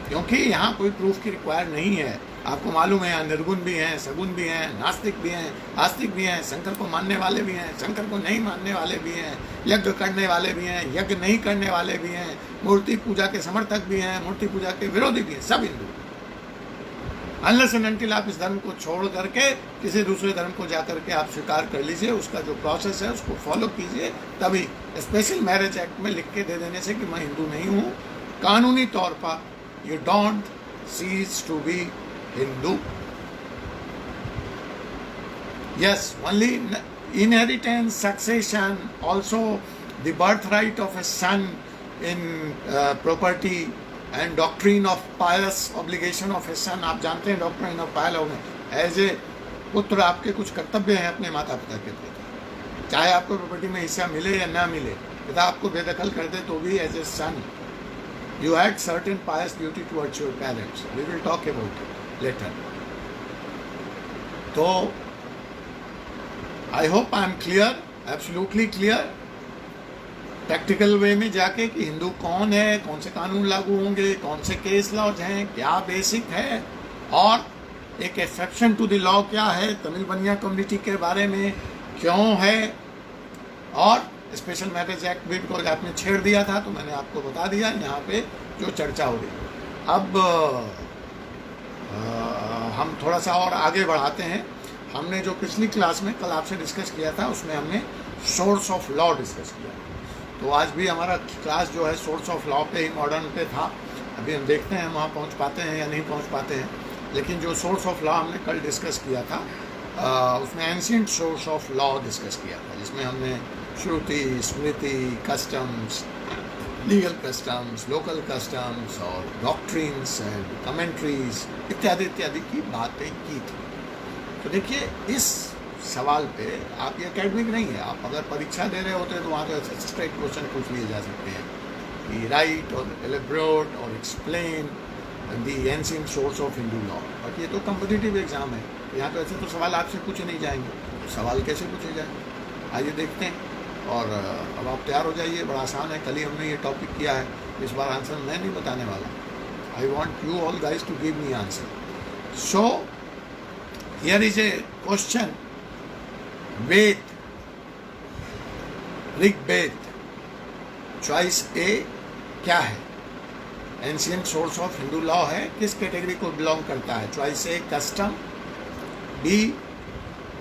क्योंकि यहाँ कोई proof की require नहीं है। आपको मालूम है यहाँ निर्गुण भी हैं, सगुण भी हैं, नास्तिक भी हैं, आस्तिक भी हैं, शंकर को मानने वाले भी हैं, शंकर को नहीं मानने वाले भी हैं, यज्ञ करने वाले भी हैं, यज्ञ नहीं करने वाले भी हैं, मूर्ति पूजा के समर्थक भी हैं, मूर्ति पूजा के विरोधी भी हैं, सब हिंदू। अनलेस एंड अनटिल आप इस धर्म को छोड़ करके किसी दूसरे धर्म को जा करके आप स्वीकार कर लीजिए, उसका जो प्रोसेस है उसको फॉलो कीजिए, तभी स्पेशल मैरिज एक्ट में लिख के दे देने से कि मैं हिंदू नहीं हूँ, कानूनी तौर पर you don't cease to be Hindu. Yes, only inheritance, succession, also the birthright of a son in property and doctrine of pious obligation of a son. आप जानते हैं doctrine of pious obligation, as a पुत्र आपके कुछ कर्तव्य हैं अपने माता पिता के प्रति, चाहे आपको प्रॉपर्टी में हिस्सा मिले या ना मिले, पिता आपको बेदखल कर दे तो भी as a son you had certain pious duty towards your parents. We will talk about it later. So, I hope I am clear, absolutely clear. Practical way में जाके कि हिंदू कौन है, कौन से कानून लागू होंगे, कौन से केस लॉज हैं, क्या बेसिक है, और एक एक्सेप्शन टू द लॉ क्या है, तमिल बनिया कम्युनिटी के बारे में क्यों है, और स्पेशल मैरिज एक्ट भी बिकॉज आपने छेड़ दिया था तो मैंने आपको बता दिया यहाँ पे जो चर्चा हो रही है। अब हम थोड़ा सा और आगे बढ़ाते हैं। हमने जो पिछली क्लास में कल आपसे डिस्कस किया था उसमें हमने सोर्स ऑफ लॉ डिस्कस किया, तो आज भी हमारा क्लास जो है सोर्स ऑफ लॉ पे ही, मॉडर्न पे था। अभी हम देखते हैं वहाँ पहुँच पाते हैं या नहीं पहुँच पाते हैं, लेकिन जो सोर्स ऑफ लॉ हमने कल डिस्कस किया था उसमें ancient source of law discuss किया था, जिसमें हमने Shruti, Smriti, customs, legal customs, local customs और डॉक्ट्रिन्स एंड कमेंट्रीज इत्यादि इत्यादि की बातें की थी। तो देखिए इस सवाल पे आप ये एकेडमिक नहीं है, आप अगर परीक्षा दे रहे होते तो वहाँ तो स्ट्रेट क्वेश्चन पूछ लिए जा सकते हैं कि राइट और एलेबोरेट और explain the ancient source of Hindu law. But ये तो कॉम्पिटिटिव एग्जाम है, यहाँ तो ऐसे तो सवाल आपसे पूछे नहीं जाएंगे, तो सवाल कैसे पूछे जाएंगे, आइए देखते हैं। और अब आप तैयार हो जाइए, बड़ा आसान है, कल ही हमने ये टॉपिक किया है, इस बार आंसर मैं नहीं बताने वाला। I want you all guys to give me answer. So here is a question, Veda, Rigveda, choice A क्या है? Ancient source of Hindu law है, किस कैटेगरी को बिलोंग करता है? Choice A custom, B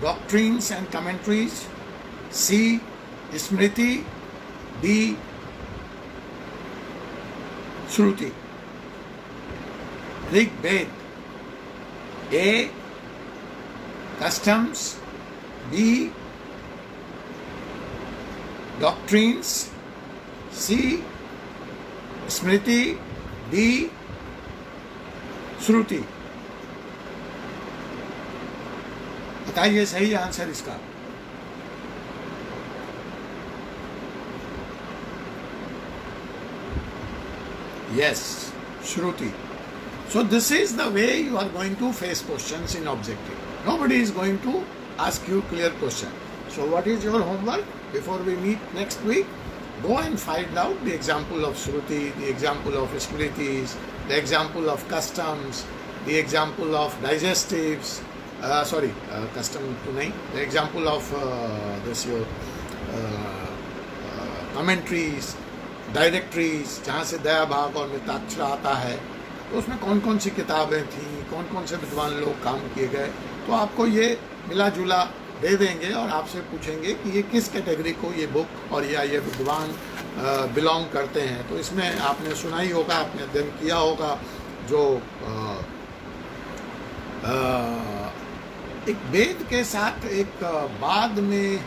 doctrines and commentaries, C Smriti, D Shruti. Rigveda, A customs, B doctrines, C Smriti, D Shruti. बताइए सही answer इसका। Yes, Shruti. So this is the way you are going to face questions in objective. Nobody is going to ask you clear question. So what is your homework? Before we meet next week, go and find out the example of Shruti, the example of Smritis, the example of customs, the example of digestives, custom to nahi, the example of your commentaries, directories, जहाँ से दया भाग और मिताक्षर आता है, तो उसमें कौन कौन सी किताबें थी, कौन कौन से विद्वान लोग काम किए गए, तो आपको ये मिला जुला दे देंगे और आपसे पूछेंगे कि ये किस कैटेगरी को ये बुक और या ये विद्वान बिलोंग करते हैं। तो इसमें आपने सुना ही होगा, आपने अध्ययन किया होगा, जो एक वेद के साथ एक बाद में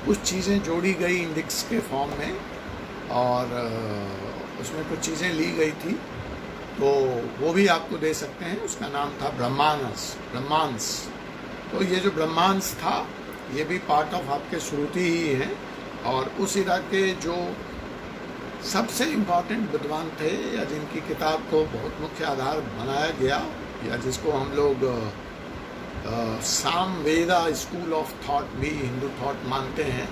कुछ चीज़ें जोड़ी गई इंडेक्स के फॉर्म में, और उसमें कुछ चीज़ें ली गई थी, तो वो भी आपको दे सकते हैं। उसका नाम था ब्रह्मांस। तो ये जो ब्रह्मांस था, ये भी पार्ट ऑफ आपके श्रुति ही है, और उस इरा के जो सबसे इम्पॉर्टेंट विद्वान थे, या जिनकी किताब को बहुत मुख्य आधार बनाया गया, या जिसको हम लोग सामवेदा स्कूल ऑफ थॉट भी हिंदू थॉट मानते हैं,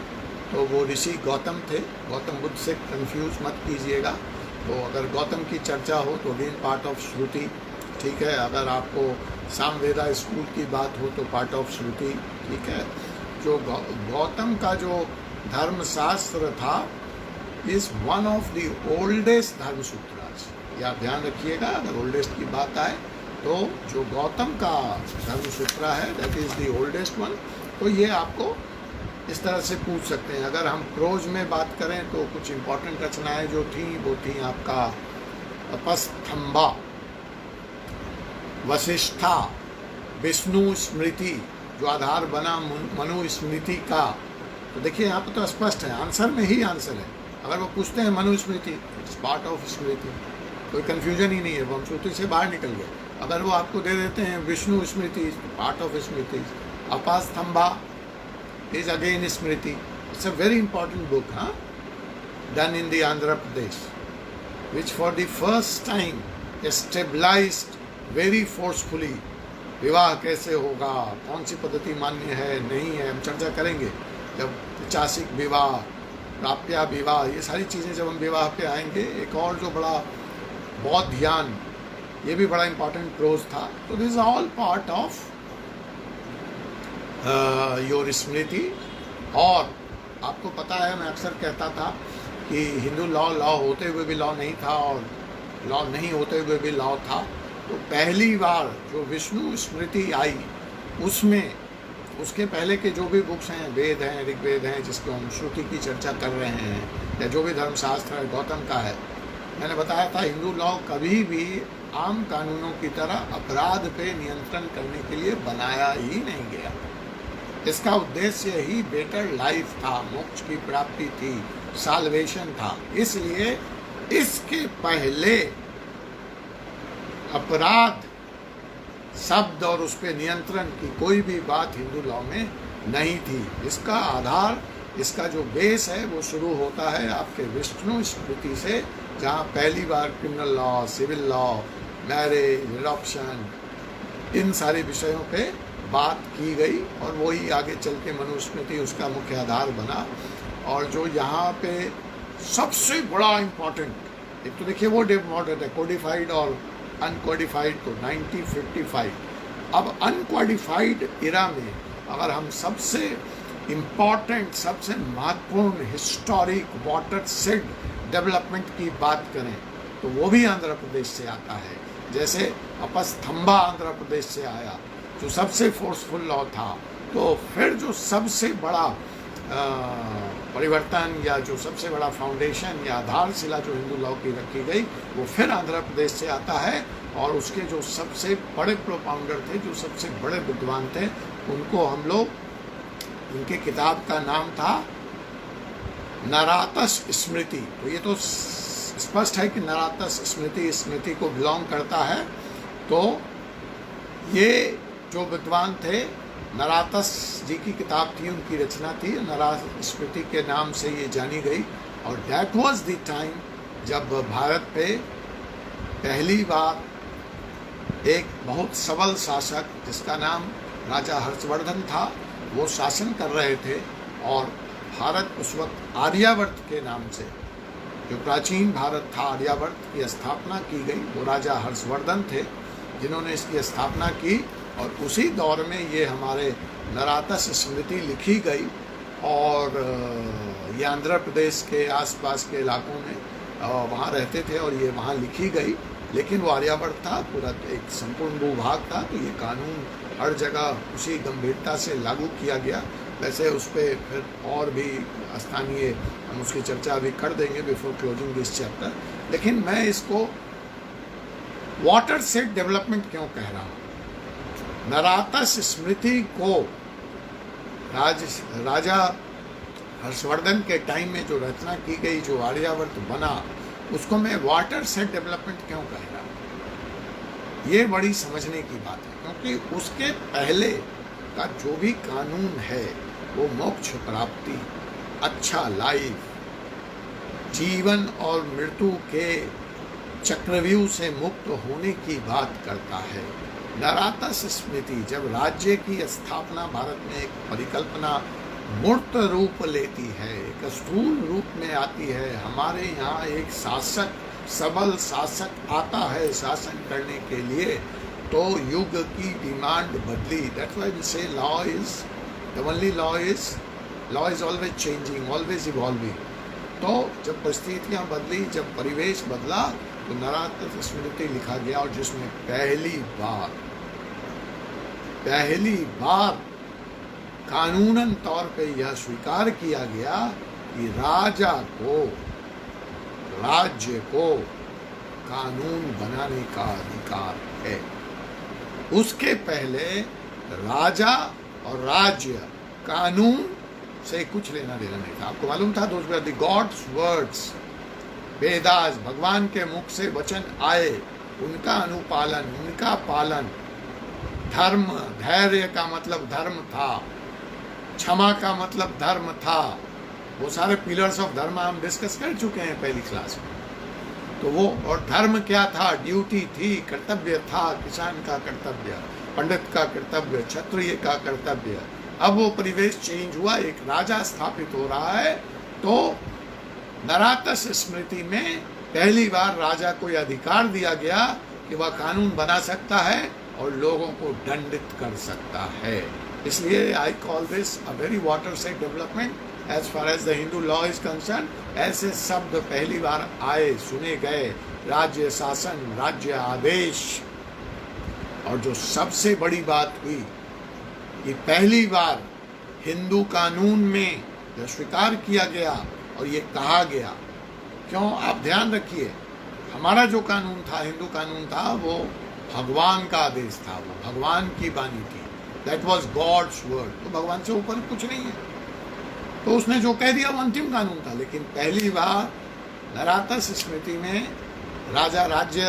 तो वो ऋषि गौतम थे। गौतम बुद्ध से कंफ्यूज मत कीजिएगा। तो अगर गौतम की चर्चा हो तो अगेन पार्ट ऑफ श्रुति, ठीक है। अगर आपको सामवेदा स्कूल की बात हो तो पार्ट ऑफ श्रुति, ठीक है। जो गौतम का जो धर्मशास्त्र था is one of the oldest Dharmasutras. या ध्यान रखिएगा, अगर ओल्डेस्ट की बात आए तो जो गौतम का धर्मसूत्र है that is the oldest one. तो ये आपको इस तरह से पूछ सकते हैं। अगर हम प्रोज में बात करें तो कुछ इम्पोर्टेंट रचनाएं जो थी वो थी आपका अपस्थंभा, वशिष्ठा, विष्णु स्मृति, जो आधार बना मनु स्मृति का। तो देखिए यहाँ पर तो स्पष्ट है, आंसर में ही आंसर है। अगर वो पूछते हैं मनु स्मृति, इट्स पार्ट ऑफ स्मृति, कोई कन्फ्यूजन ही नहीं है, वो हम श्रुति से बाहर निकल गए। अगर वो आपको दे देते हैं Vishnu Smriti, part of Smriti. Apastamba is again Smriti. It's a very important book, done in the Andhra Pradesh, which for the first time established very forcefully विवाह कैसे होगा, कौन सी पद्धति मान्य है, नहीं है, हम चर्चा करेंगे जब चासिक विवाह, प्राप्या विवाह, ये सारी चीज़ें जब हम विवाह पे आएंगे। एक और जो बड़ा बौद्ध ध्यान, ये भी बड़ा इम्पॉर्टेंट प्रोज था। तो this is all part of your Smriti. और आपको पता है, मैं अक्सर कहता था कि हिंदू लॉ होते हुए भी लॉ नहीं था, और लॉ नहीं होते हुए भी लॉ था। तो पहली बार जो विष्णु स्मृति आई, उसमें उसके पहले के जो भी बुक्स हैं, वेद हैं, ऋग्वेद हैं, जिसको हम श्रुति की चर्चा कर रहे हैं, या जो भी धर्मशास्त्र है गौतम का है, मैंने बताया था हिंदू लॉ कभी भी आम कानूनों की तरह अपराध पे नियंत्रण करने के लिए बनाया ही नहीं गया। इसका उद्देश्य ही बेटर लाइफ था, मोक्ष की प्राप्ति थी, साल्वेशन था। इसलिए इसके पहले अपराध शब्द और उस पर नियंत्रण की कोई भी बात हिंदू लॉ में नहीं थी। इसका आधार, इसका जो बेस है वो शुरू होता है आपके विष्णु स्मृति से, जहाँ पहली बार criminal law, civil law, marriage, adoption, इन सारे विषयों पे बात की गई, और वही आगे चल के मनुस्मृति उसका मुख्य आधार बना। और जो यहाँ पे सबसे बड़ा इम्पोर्टेंट, एक तो देखिए वो इम्पोर्टेंट है कोडिफाइड और अनकोडिफाइड, तो 1955। अब अनकोडिफाइड इरा में अगर हम सबसे इम्पॉर्टेंट, सबसे महत्वपूर्ण हिस्टोरिक वाटर शेड डेवलपमेंट की बात करें तो वो भी आंध्र प्रदेश से आता है। जैसे अपस्थंभा आंध्र प्रदेश से आया, जो सबसे फोर्सफुल लॉ था। तो फिर जो सबसे बड़ा परिवर्तन या जो सबसे बड़ा फाउंडेशन या आधारशिला जो हिंदू लॉ की रखी गई वो फिर आंध्र प्रदेश से आता है। और उसके जो सबसे बड़े प्रोपाउंडर थे, जो सबसे बड़े विद्वान थे, उनको हम लोग, उनके किताब का नाम था नरातस स्मृति। तो ये तो स्पष्ट है कि नरातस स्मृति को बिलोंग करता है। तो ये जो विद्वान थे, नरातस जी की किताब थी, उनकी रचना थी, नरातस स्मृति के नाम से ये जानी गई। और दैट वाज द टाइम जब भारत पे पहली बार एक बहुत सबल शासक जिसका नाम राजा हर्षवर्धन था, वो शासन कर रहे थे। और भारत उस वक्त आर्यावर्त के नाम से, जो प्राचीन भारत था, आर्यावर्त की स्थापना की गई। वो राजा हर्षवर्धन थे जिन्होंने इसकी स्थापना की। और उसी दौर में ये हमारे नरातस स्मृति लिखी गई। और ये आंध्र प्रदेश के आसपास के इलाकों में वहाँ रहते थे और ये वहाँ लिखी गई। लेकिन वो आर्यावर्त था, पूरा एक संपूर्ण भूभाग था। तो ये कानून हर जगह उसी गंभीरता से लागू किया गया। वैसे उस पर फिर और भी स्थानीय, हम उसकी चर्चा अभी कर देंगे बिफोर क्लोजिंग दिस चैप्टर। लेकिन मैं इसको वाटर सेट डेवलपमेंट क्यों कह रहा हूँ? नरातस स्मृति को राजा हर्षवर्धन के टाइम में जो रचना की गई, जो आर्यावर्त बना, उसको मैं वाटर सेट डेवलपमेंट क्यों कह रहा हूँ? ये बड़ी समझने की बात है, क्योंकि उसके पहले का जो भी कानून है वो मोक्ष प्राप्ति, अच्छा लाइफ, जीवन और मृत्यु के चक्रव्यूह से मुक्त होने की बात करता है। नरातस स्मृति जब राज्य की स्थापना भारत में एक परिकल्पना मूर्त रूप लेती है, एक स्थूल रूप में आती है, हमारे यहाँ एक शासक, सबल शासक आता है शासन करने के लिए, तो युग की डिमांड बदली। दैट्स व्हाई वी से law is the only law is always changing, always evolving. तो जब परिस्थितियाँ बदली, जब परिवेश बदला, तो नरातस स्मृति लिखा गया। और जिसमें पहली बार कानूनन तौर पे यह स्वीकार किया गया कि राजा को, राज्य को कानून बनाने का अधिकार है। उसके पहले राजा और राज्य कानून से कुछ लेना देना नहीं था। आपको मालूम था, those were the gods words, Vedas, भगवान के मुख से वचन आए, उनका अनुपालन, उनका पालन। धर्म, धैर्य का मतलब धर्म था, क्षमा का मतलब धर्म था। वो सारे पिलर्स ऑफ धर्म हम डिस्कस कर चुके हैं पहली क्लास में। तो वो, और धर्म क्या था? ड्यूटी थी, कर्तव्य था, किसान का कर्तव्य, पंडित का कर्तव्य, क्षत्रिय का कर्तव्य। अब वो परिवेश चेंज हुआ, एक राजा स्थापित हो रहा है। तो नरातस स्मृति में पहली बार राजा को यह अधिकार दिया गया कि वह कानून बना सकता है और लोगों को दंडित कर सकता है। इसलिए I call this a very watershed development as far as the Hindu law is concern. ऐसे शब्द पहली बार आए, सुने गए, राज्य शासन, राज्य आदेश। और जो सबसे बड़ी बात हुई कि पहली बार हिंदू कानून में यह स्वीकार किया गया और ये कहा गया, क्यों? आप ध्यान रखिए, हमारा जो कानून था, हिंदू कानून था, वो भगवान का आदेश था, वो भगवान की वाणी थी। That was God's word. तो भगवान से ऊपर कुछ नहीं है। तो उसने जो कह दिया वो अंतिम कानून था। लेकिन पहली बार नरातस स्मृति में राजा राज्य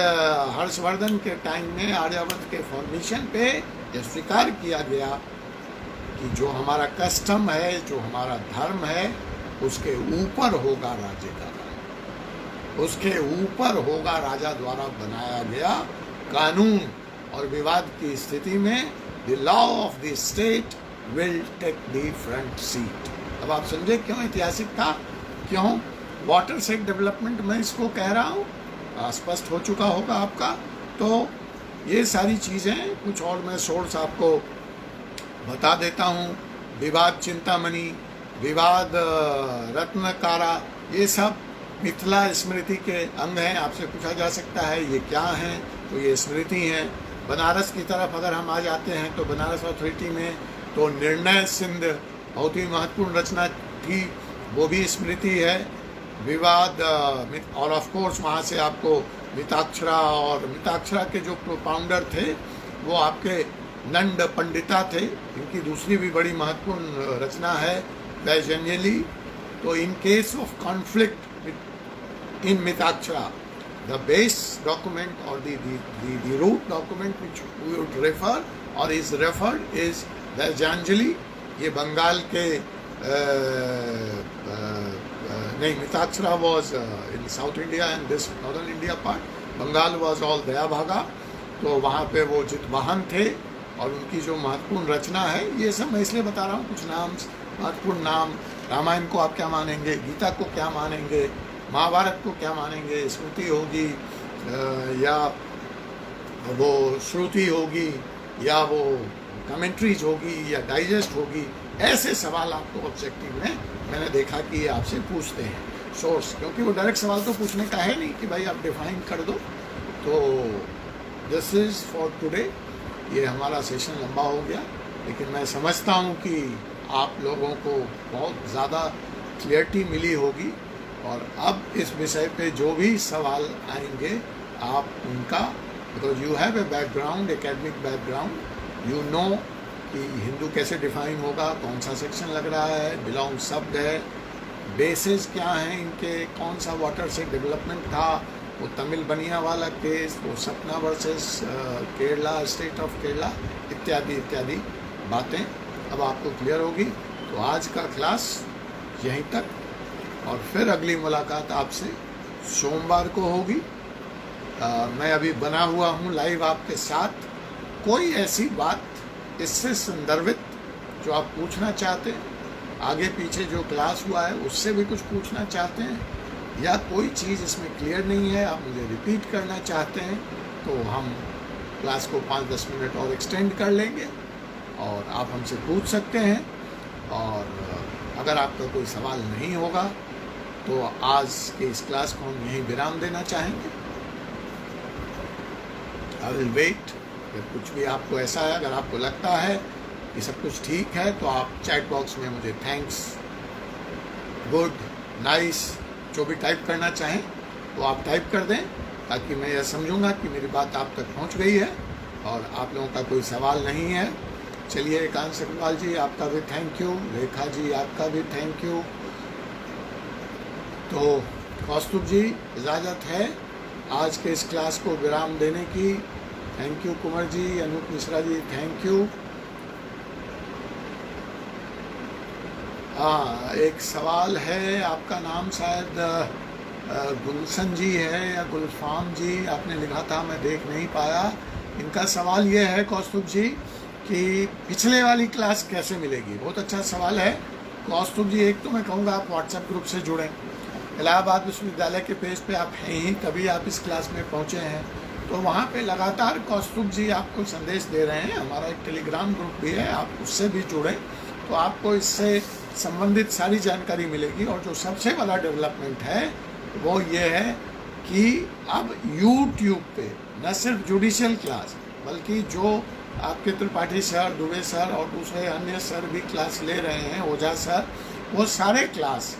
हर्षवर्धन के टाइम में आर्यावर्त के फॉर्मेशन पे यह स्वीकार किया गया कि जो हमारा कस्टम है, जो हमारा धर्म है, उसके ऊपर होगा राज्य का राज, उसके ऊपर होगा राजा द्वारा बनाया गया कानून। और विवाद की स्थिति में the law of the state will take the front seat. अब आप समझे क्यों ऐतिहासिक था, क्यों वाटर सेट डेवलपमेंट मैं इसको कह रहा हूँ। स्पष्ट हो चुका होगा आपका। तो ये सारी चीज़ें, कुछ और मैं सोर्स आपको बता देता हूँ। विवाद चिंतामणि, विवाद रत्नकारा, ये सब मिथिला स्मृति के अंग हैं। आपसे पूछा जा सकता है ये क्या हैं, तो ये स्मृति हैं। बनारस की तरफ अगर हम आ जाते हैं तो बनारस अथॉरिटी में तो निर्णय सिंध बहुत ही महत्वपूर्ण रचना थी, वो भी स्मृति है। विवाद और ऑफ कोर्स वहाँ से आपको मिताक्षरा, और मिताक्षरा के जो प्रोपाउंडर थे वो आपके नंद पंडिता थे। इनकी दूसरी भी बड़ी महत्वपूर्ण रचना है वैजयंती। तो in case of conflict in Mitakshara, the base document or the root document which we would refer or is referred is Vaijanjali। ये बंगाल के नहीं, Mitakshara was in South India and this Northern India part, Bengal was all दया भागा। तो वहाँ पे वो जितवाहन थे और उनकी जो महत्वपूर्ण रचना है, ये सब मैं इसलिए बता रहा हूँ, कुछ नाम महत्वपूर्ण नाम। रामायण को आप क्या मानेंगे, गीता को क्या मानेंगे, महाभारत को क्या मानेंगे, स्मृति होगी या वो श्रुति होगी या वो कमेंट्रीज होगी या डाइजेस्ट होगी, ऐसे सवाल आपको ऑब्जेक्टिव में मैंने देखा कि आपसे पूछते हैं सोर्स, क्योंकि वो डायरेक्ट सवाल तो पूछने का है नहीं कि भाई आप डिफाइन कर दो। तो दिस इज़ फॉर टुडे। ये हमारा सेशन लंबा हो गया, लेकिन मैं समझता हूँ कि आप लोगों को बहुत ज़्यादा क्लियरिटी मिली होगी, और अब इस विषय पे जो भी सवाल आएंगे आप उनका, because you have a background, academic background, you know कि हिंदू कैसे डिफाइन होगा, कौन सा सेक्शन लग रहा है, बिलोंग शब्द है, बेसिस क्या हैं इनके, कौन सा वाटर से डेवलपमेंट था, वो तमिल बनिया वाला केस, वो सपना versus Kerala, state of Kerala, इत्यादि इत्यादि बातें अब आपको क्लियर होगी। तो आज का क्लास यहीं तक, और फिर अगली मुलाकात आपसे सोमवार को होगी। मैं अभी बना हुआ हूँ लाइव आपके साथ। कोई ऐसी बात इससे संदर्भित जो आप पूछना चाहते हैं, आगे पीछे जो क्लास हुआ है उससे भी कुछ पूछना चाहते हैं, या कोई चीज़ इसमें क्लियर नहीं है आप मुझे रिपीट करना चाहते हैं, तो हम क्लास को 5-10 मिनट और एक्सटेंड कर लेंगे और आप हमसे पूछ सकते हैं। और अगर आपका कोई सवाल नहीं होगा तो आज के इस क्लास को हम यहीं विराम देना चाहेंगे। I will wait. अगर कुछ भी आपको ऐसा है, अगर आपको लगता है कि सब कुछ ठीक है, तो आप चैट बॉक्स में मुझे थैंक्स, गुड, नाइस जो भी टाइप करना चाहें वो आप टाइप कर दें, ताकि मैं यह समझूंगा कि मेरी बात आप तक पहुंच गई है और आप लोगों का कोई सवाल नहीं है। चलिए, कांश अग्रवाल जी आपका भी थैंक यू, रेखा जी आपका भी थैंक यू। तो कौस्तुभ जी इजाज़त है आज के इस क्लास को विराम देने की। Thank you Kunwar ji, Anoop Mishra ji thank you. हाँ, एक सवाल है, आपका नाम शायद गुलशन जी है या गुलफाम जी आपने लिखा था, मैं देख नहीं पाया। इनका सवाल ये है कौस्तुभ जी कि पिछले वाली क्लास कैसे मिलेगी। बहुत अच्छा सवाल है कौस्तुभ जी। एक तो मैं कहूँगा आप व्हाट्सएप ग्रुप से जुड़ें। इलाहाबाद विश्वविद्यालय के पेज पे आप हैं ही, तभी आप इस क्लास में पहुँचे हैं। तो वहाँ पे लगातार कौस्तुभ जी आपको संदेश दे रहे हैं। हमारा एक टेलीग्राम ग्रुप भी है, आप उससे भी जुड़ें तो आपको इससे संबंधित सारी जानकारी मिलेगी। और जो सबसे बड़ा डेवलपमेंट है वो ये है कि अब यूट्यूब पे न सिर्फ जुडिशियल क्लास, बल्कि जो आपके त्रिपाठी सर, दुबे सर और दूसरे अन्य सर भी क्लास ले रहे हैं, ओझा सर, वो सारे क्लास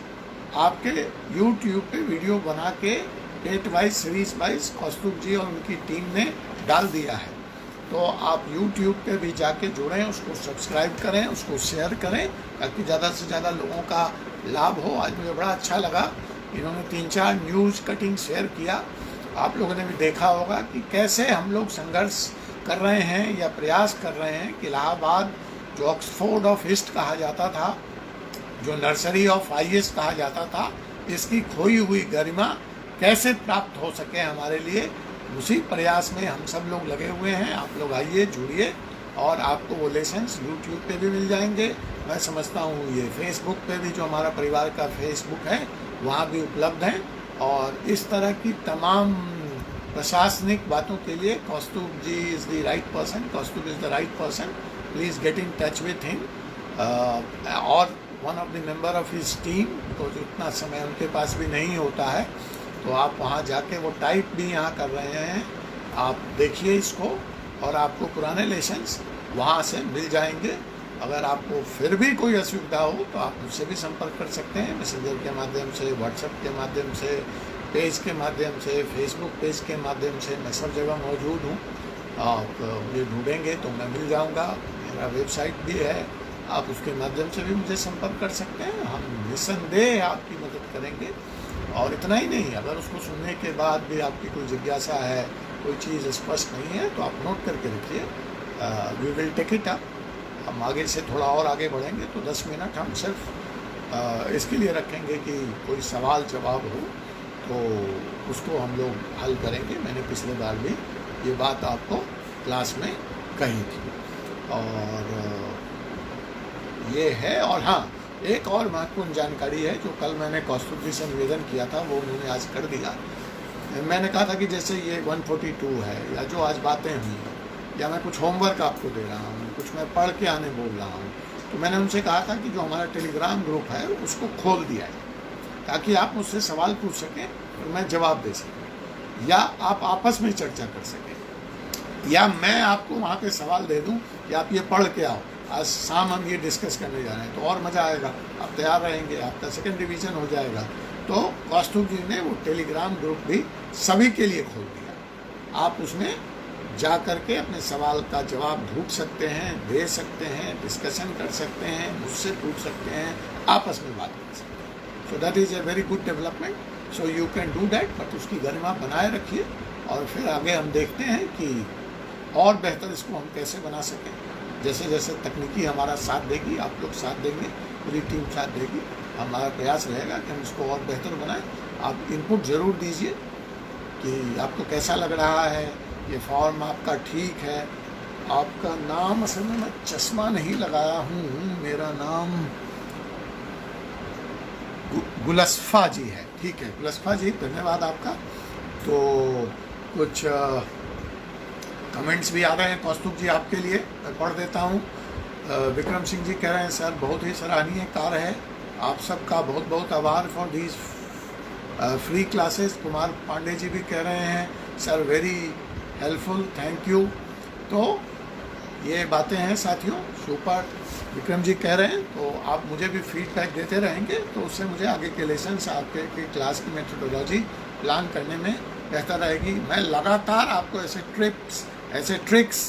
आपके यूट्यूब पे वीडियो बना के डेट वाइज, सीरीज वाइज कौस्तुभ जी और उनकी टीम ने डाल दिया है। तो आप YouTube पे भी जाके जुड़ें, उसको सब्सक्राइब करें, उसको शेयर करें, ताकि ज़्यादा से ज़्यादा लोगों का लाभ हो। आज मुझे बड़ा अच्छा लगा, इन्होंने 3-4 न्यूज़ कटिंग शेयर किया। आप लोगों ने भी देखा होगा कि कैसे हम लोग संघर्ष कर रहे हैं या प्रयास कर रहे हैं कि इलाहाबाद जो ऑक्सफोर्ड ऑफ ईस्ट कहा जाता था, जो नर्सरी ऑफ IAS कहा जाता था, इसकी खोई हुई गरिमा कैसे प्राप्त हो सके हमारे लिए, उसी प्रयास में हम सब लोग लगे हुए हैं। आप लोग आइए, जुड़िए, और आपको वो लेसन्स यूट्यूब पे भी मिल जाएंगे। मैं समझता हूँ ये फेसबुक पे भी, जो हमारा परिवार का फेसबुक है, वहाँ भी उपलब्ध हैं। और इस तरह की तमाम प्रशासनिक बातों के लिए Kaustubh ji is the right person, Kaustubh is the right person, please get in touch with him. और one of the member of his team, तो जो इतना समय उनके पास भी नहीं होता है, तो आप वहाँ जाके वो टाइप भी यहाँ कर रहे हैं, आप देखिए इसको और आपको पुराने लेसन्स वहाँ से मिल जाएंगे। अगर आपको फिर भी कोई असुविधा हो तो आप मुझसे भी संपर्क कर सकते हैं, मैसेंजर के माध्यम से, व्हाट्सएप के माध्यम से, पेज के माध्यम से, फेसबुक पेज के माध्यम से। मैं सब जगह मौजूद हूँ। आप मुझे ढूंढेंगे तो मैं मिल जाऊँगा। मेरा वेबसाइट भी है, आप उसके माध्यम से भी मुझे संपर्क कर सकते हैं। हम निस्संदेह आपकी मदद करेंगे। और इतना ही नहीं, अगर उसको सुनने के बाद भी आपकी कोई जिज्ञासा है, कोई चीज़ स्पष्ट नहीं है, तो आप नोट करके रखिए। We will take it up. हम आगे से थोड़ा और आगे बढ़ेंगे तो 10 मिनट हम सिर्फ इसके लिए रखेंगे कि कोई सवाल जवाब हो तो उसको हम लोग हल करेंगे। मैंने पिछले बार भी ये बात आपको क्लास में कही थी। और ये है। और हाँ, एक और महत्वपूर्ण जानकारी है जो कल मैंने कौस्तुभ जी से निवेदन किया था, वो उन्होंने आज कर दिया। मैंने कहा था कि जैसे ये 142 है, या जो आज बातें हुई, या मैं कुछ होमवर्क आपको दे रहा हूँ, कुछ मैं पढ़ के आने बोल रहा हूँ, तो मैंने उनसे कहा था कि जो हमारा टेलीग्राम ग्रुप है उसको खोल दिया है, ताकि आप मुझसे सवाल पूछ सकें और मैं जवाब दे सकूँ, या आप आपस में चर्चा कर सकें, या मैं आपको वहाँ पे सवाल दे दूँ या आप ये पढ़ के आओ। आज शाम हम ये डिस्कस करने जा रहे हैं, तो और मज़ा आएगा। आप तैयार रहेंगे, आपका सेकंड डिवीज़न हो जाएगा। तो कौस्तुभ जी ने वो टेलीग्राम ग्रुप भी सभी के लिए खोल दिया। आप उसमें जा कर के अपने सवाल का जवाब ढूंढ सकते हैं, दे सकते हैं, डिस्कशन कर सकते हैं, मुझसे पूछ सकते हैं, आपस में बात कर सकते हैं। So that is a very good development. So you can do that, but उसकी गरिमा बनाए रखिए। और फिर आगे हम देखते हैं कि और बेहतर इसको हम कैसे बना सकें। जैसे जैसे तकनीकी हमारा साथ देगी, आप लोग साथ देंगे, पूरी टीम साथ देगी, हमारा प्रयास रहेगा कि हम इसको और बेहतर बनाएं। आप इनपुट ज़रूर दीजिए कि आपको कैसा लग रहा है, ये फॉर्म आपका ठीक है। आपका नाम, असल में मैं चश्मा नहीं लगाया हूँ, मेरा नाम गुलस्फा जी है। ठीक है गुलस्फा जी, धन्यवाद आपका। तो कुछ कमेंट्स भी आ रहे हैं कौस्तुभ जी आपके लिए, मैं पढ़ देता हूँ। विक्रम सिंह जी कह रहे हैं, सर बहुत ही सराहनीय कार्य है, आप सबका बहुत बहुत आभार for these free classes. Kumar Pandey ji भी कह रहे हैं, sir very helpful, thank you. तो ये बातें हैं साथियों, सुपर। विक्रम जी कह रहे हैं, तो आप मुझे भी फीडबैक देते रहेंगे, तो उससे मुझे आगे के लेसन्स, आपके क्लास की मेथोडोलॉजी प्लान करने में बेहतर रहेगी। मैं लगातार आपको ऐसे टिप्स, ऐसे ट्रिक्स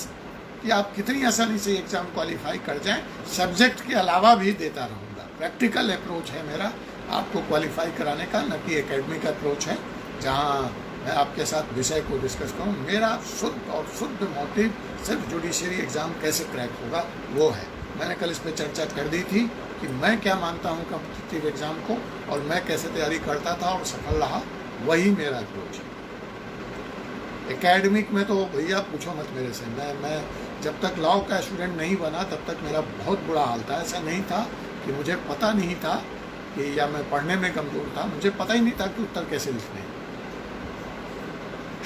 कि आप कितनी आसानी से एग्ज़ाम क्वालिफाई कर जाएं, सब्जेक्ट के अलावा भी देता रहूँगा। प्रैक्टिकल अप्रोच है मेरा आपको क्वालिफाई कराने का, न कि एकेडमिक अप्रोच है जहाँ मैं आपके साथ विषय को डिस्कस करूँ। मेरा शुद्ध मोटिव सिर्फ जुडिशरी एग्ज़ाम कैसे क्रैक होगा वो है। मैंने कल इस पर चर्चा कर दी थी कि मैं क्या मानता हूँ कॉम्पिटिटिव एग्ज़ाम को, और मैं कैसे तैयारी करता था और सफल रहा, वही मेरा अप्रोच है। एकेडमिक में तो भैया पूछो मत मेरे से। मैं जब तक लॉ का स्टूडेंट नहीं बना तब तक मेरा बहुत बुरा हाल था। ऐसा नहीं था कि मुझे पता नहीं था कि, या मैं पढ़ने में कमज़ोर था, मुझे पता ही नहीं था कि उत्तर कैसे लिखने हैं।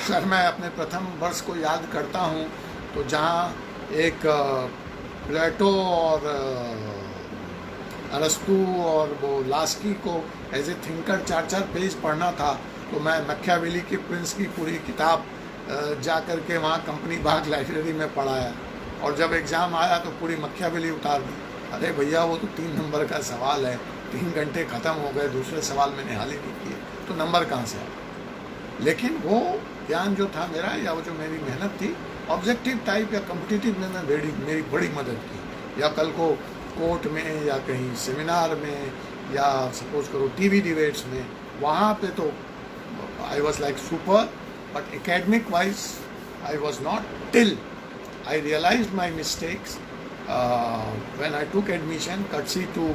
अगर मैं अपने प्रथम वर्ष को याद करता हूँ तो जहाँ एक प्लेटो और अरस्तु और वो लास्की को एज ए थिंकर 4-4 पेज पढ़ना था, तो मैं मैकियावेली की प्रिंस की पूरी किताब जा कर के वहाँ कंपनी बाग लाइब्रेरी में पढ़ाया, और जब एग्ज़ाम आया तो पूरी मैकियावेली उतार दी। अरे भैया वो तो 3 नंबर का सवाल है, 3 घंटे ख़त्म हो गए, दूसरे सवाल मैंने हाल ही नहीं किए, तो नंबर कहाँ से आए। लेकिन वो ज्ञान जो था मेरा, या वो जो मेरी मेहनत थी, ऑब्जेक्टिव टाइप या कॉम्पिटिटिव में मेरी बड़ी मदद की। या कल को कोर्ट में या कहीं सेमिनार में या सपोज करो टीवी डिबेट्स में, वहाँ पे तो I was like super, but academic wise I was not till I realized my mistakes when I took admission, courtesy to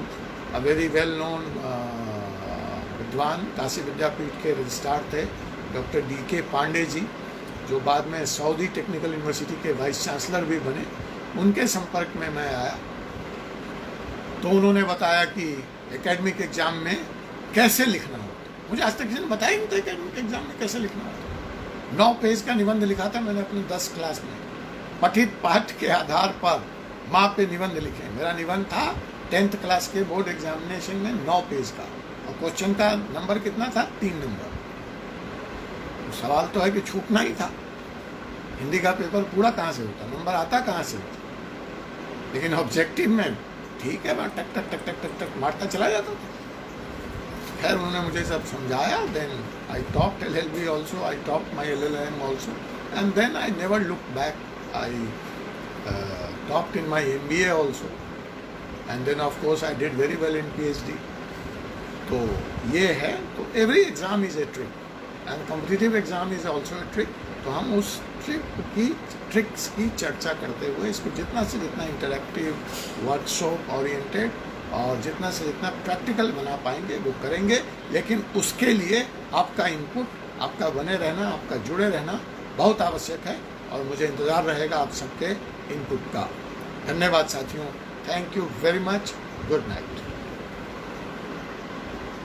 a very well known विद्वान, काशी विद्यापीठ के रजिस्ट्रार थे डॉक्टर DK पांडे जी, जो बाद में सऊदी टेक्निकल यूनिवर्सिटी के vice chancellor भी बने। उनके संपर्क में मैं आया तो उन्होंने बताया कि एकेडमिक एग्ज़ाम में कैसे लिखना होता। मुझे आज तक किसी ने बताया ही नहीं था एकेडमिक एग्ज़ाम में कैसे लिखना होता। 9 पेज का निबंध लिखा था मैंने अपनी 10 क्लास में, पठित पाठ के आधार पर माँ पे निबंध लिखे। मेरा निबंध था 10th क्लास के बोर्ड एग्जामिनेशन में 9 पेज का, और क्वेश्चन का नंबर कितना था, 3 नंबर। तो सवाल तो है कि छूटना ही था। हिंदी का पेपर पूरा कहाँ से होता, नंबर आता कहाँ से होता, लेकिन ऑब्जेक्टिव में ठीक है मैं टक टक टक टक टक टक मारता चला जाता था। खैर उन्होंने मुझे सब समझाया, then I topped LLB also, I topped my LLM also, and then I never look back, I topped in my MBA also, and then of course I did very well in PhD। तो ये है, तो every exam is a trick and competitive exam is also a trick. तो हम उस tricks की चर्चा करते हुए इसको जितना से जितना इंटरेक्टिव, वर्कशॉप ओरिएंटेड और जितना से जितना प्रैक्टिकल बना पाएंगे वो करेंगे, लेकिन उसके लिए आपका इनपुट, आपका बने रहना, आपका जुड़े रहना बहुत आवश्यक है और मुझे इंतज़ार रहेगा आप सबके इनपुट का। धन्यवाद साथियों, thank you very much, good night.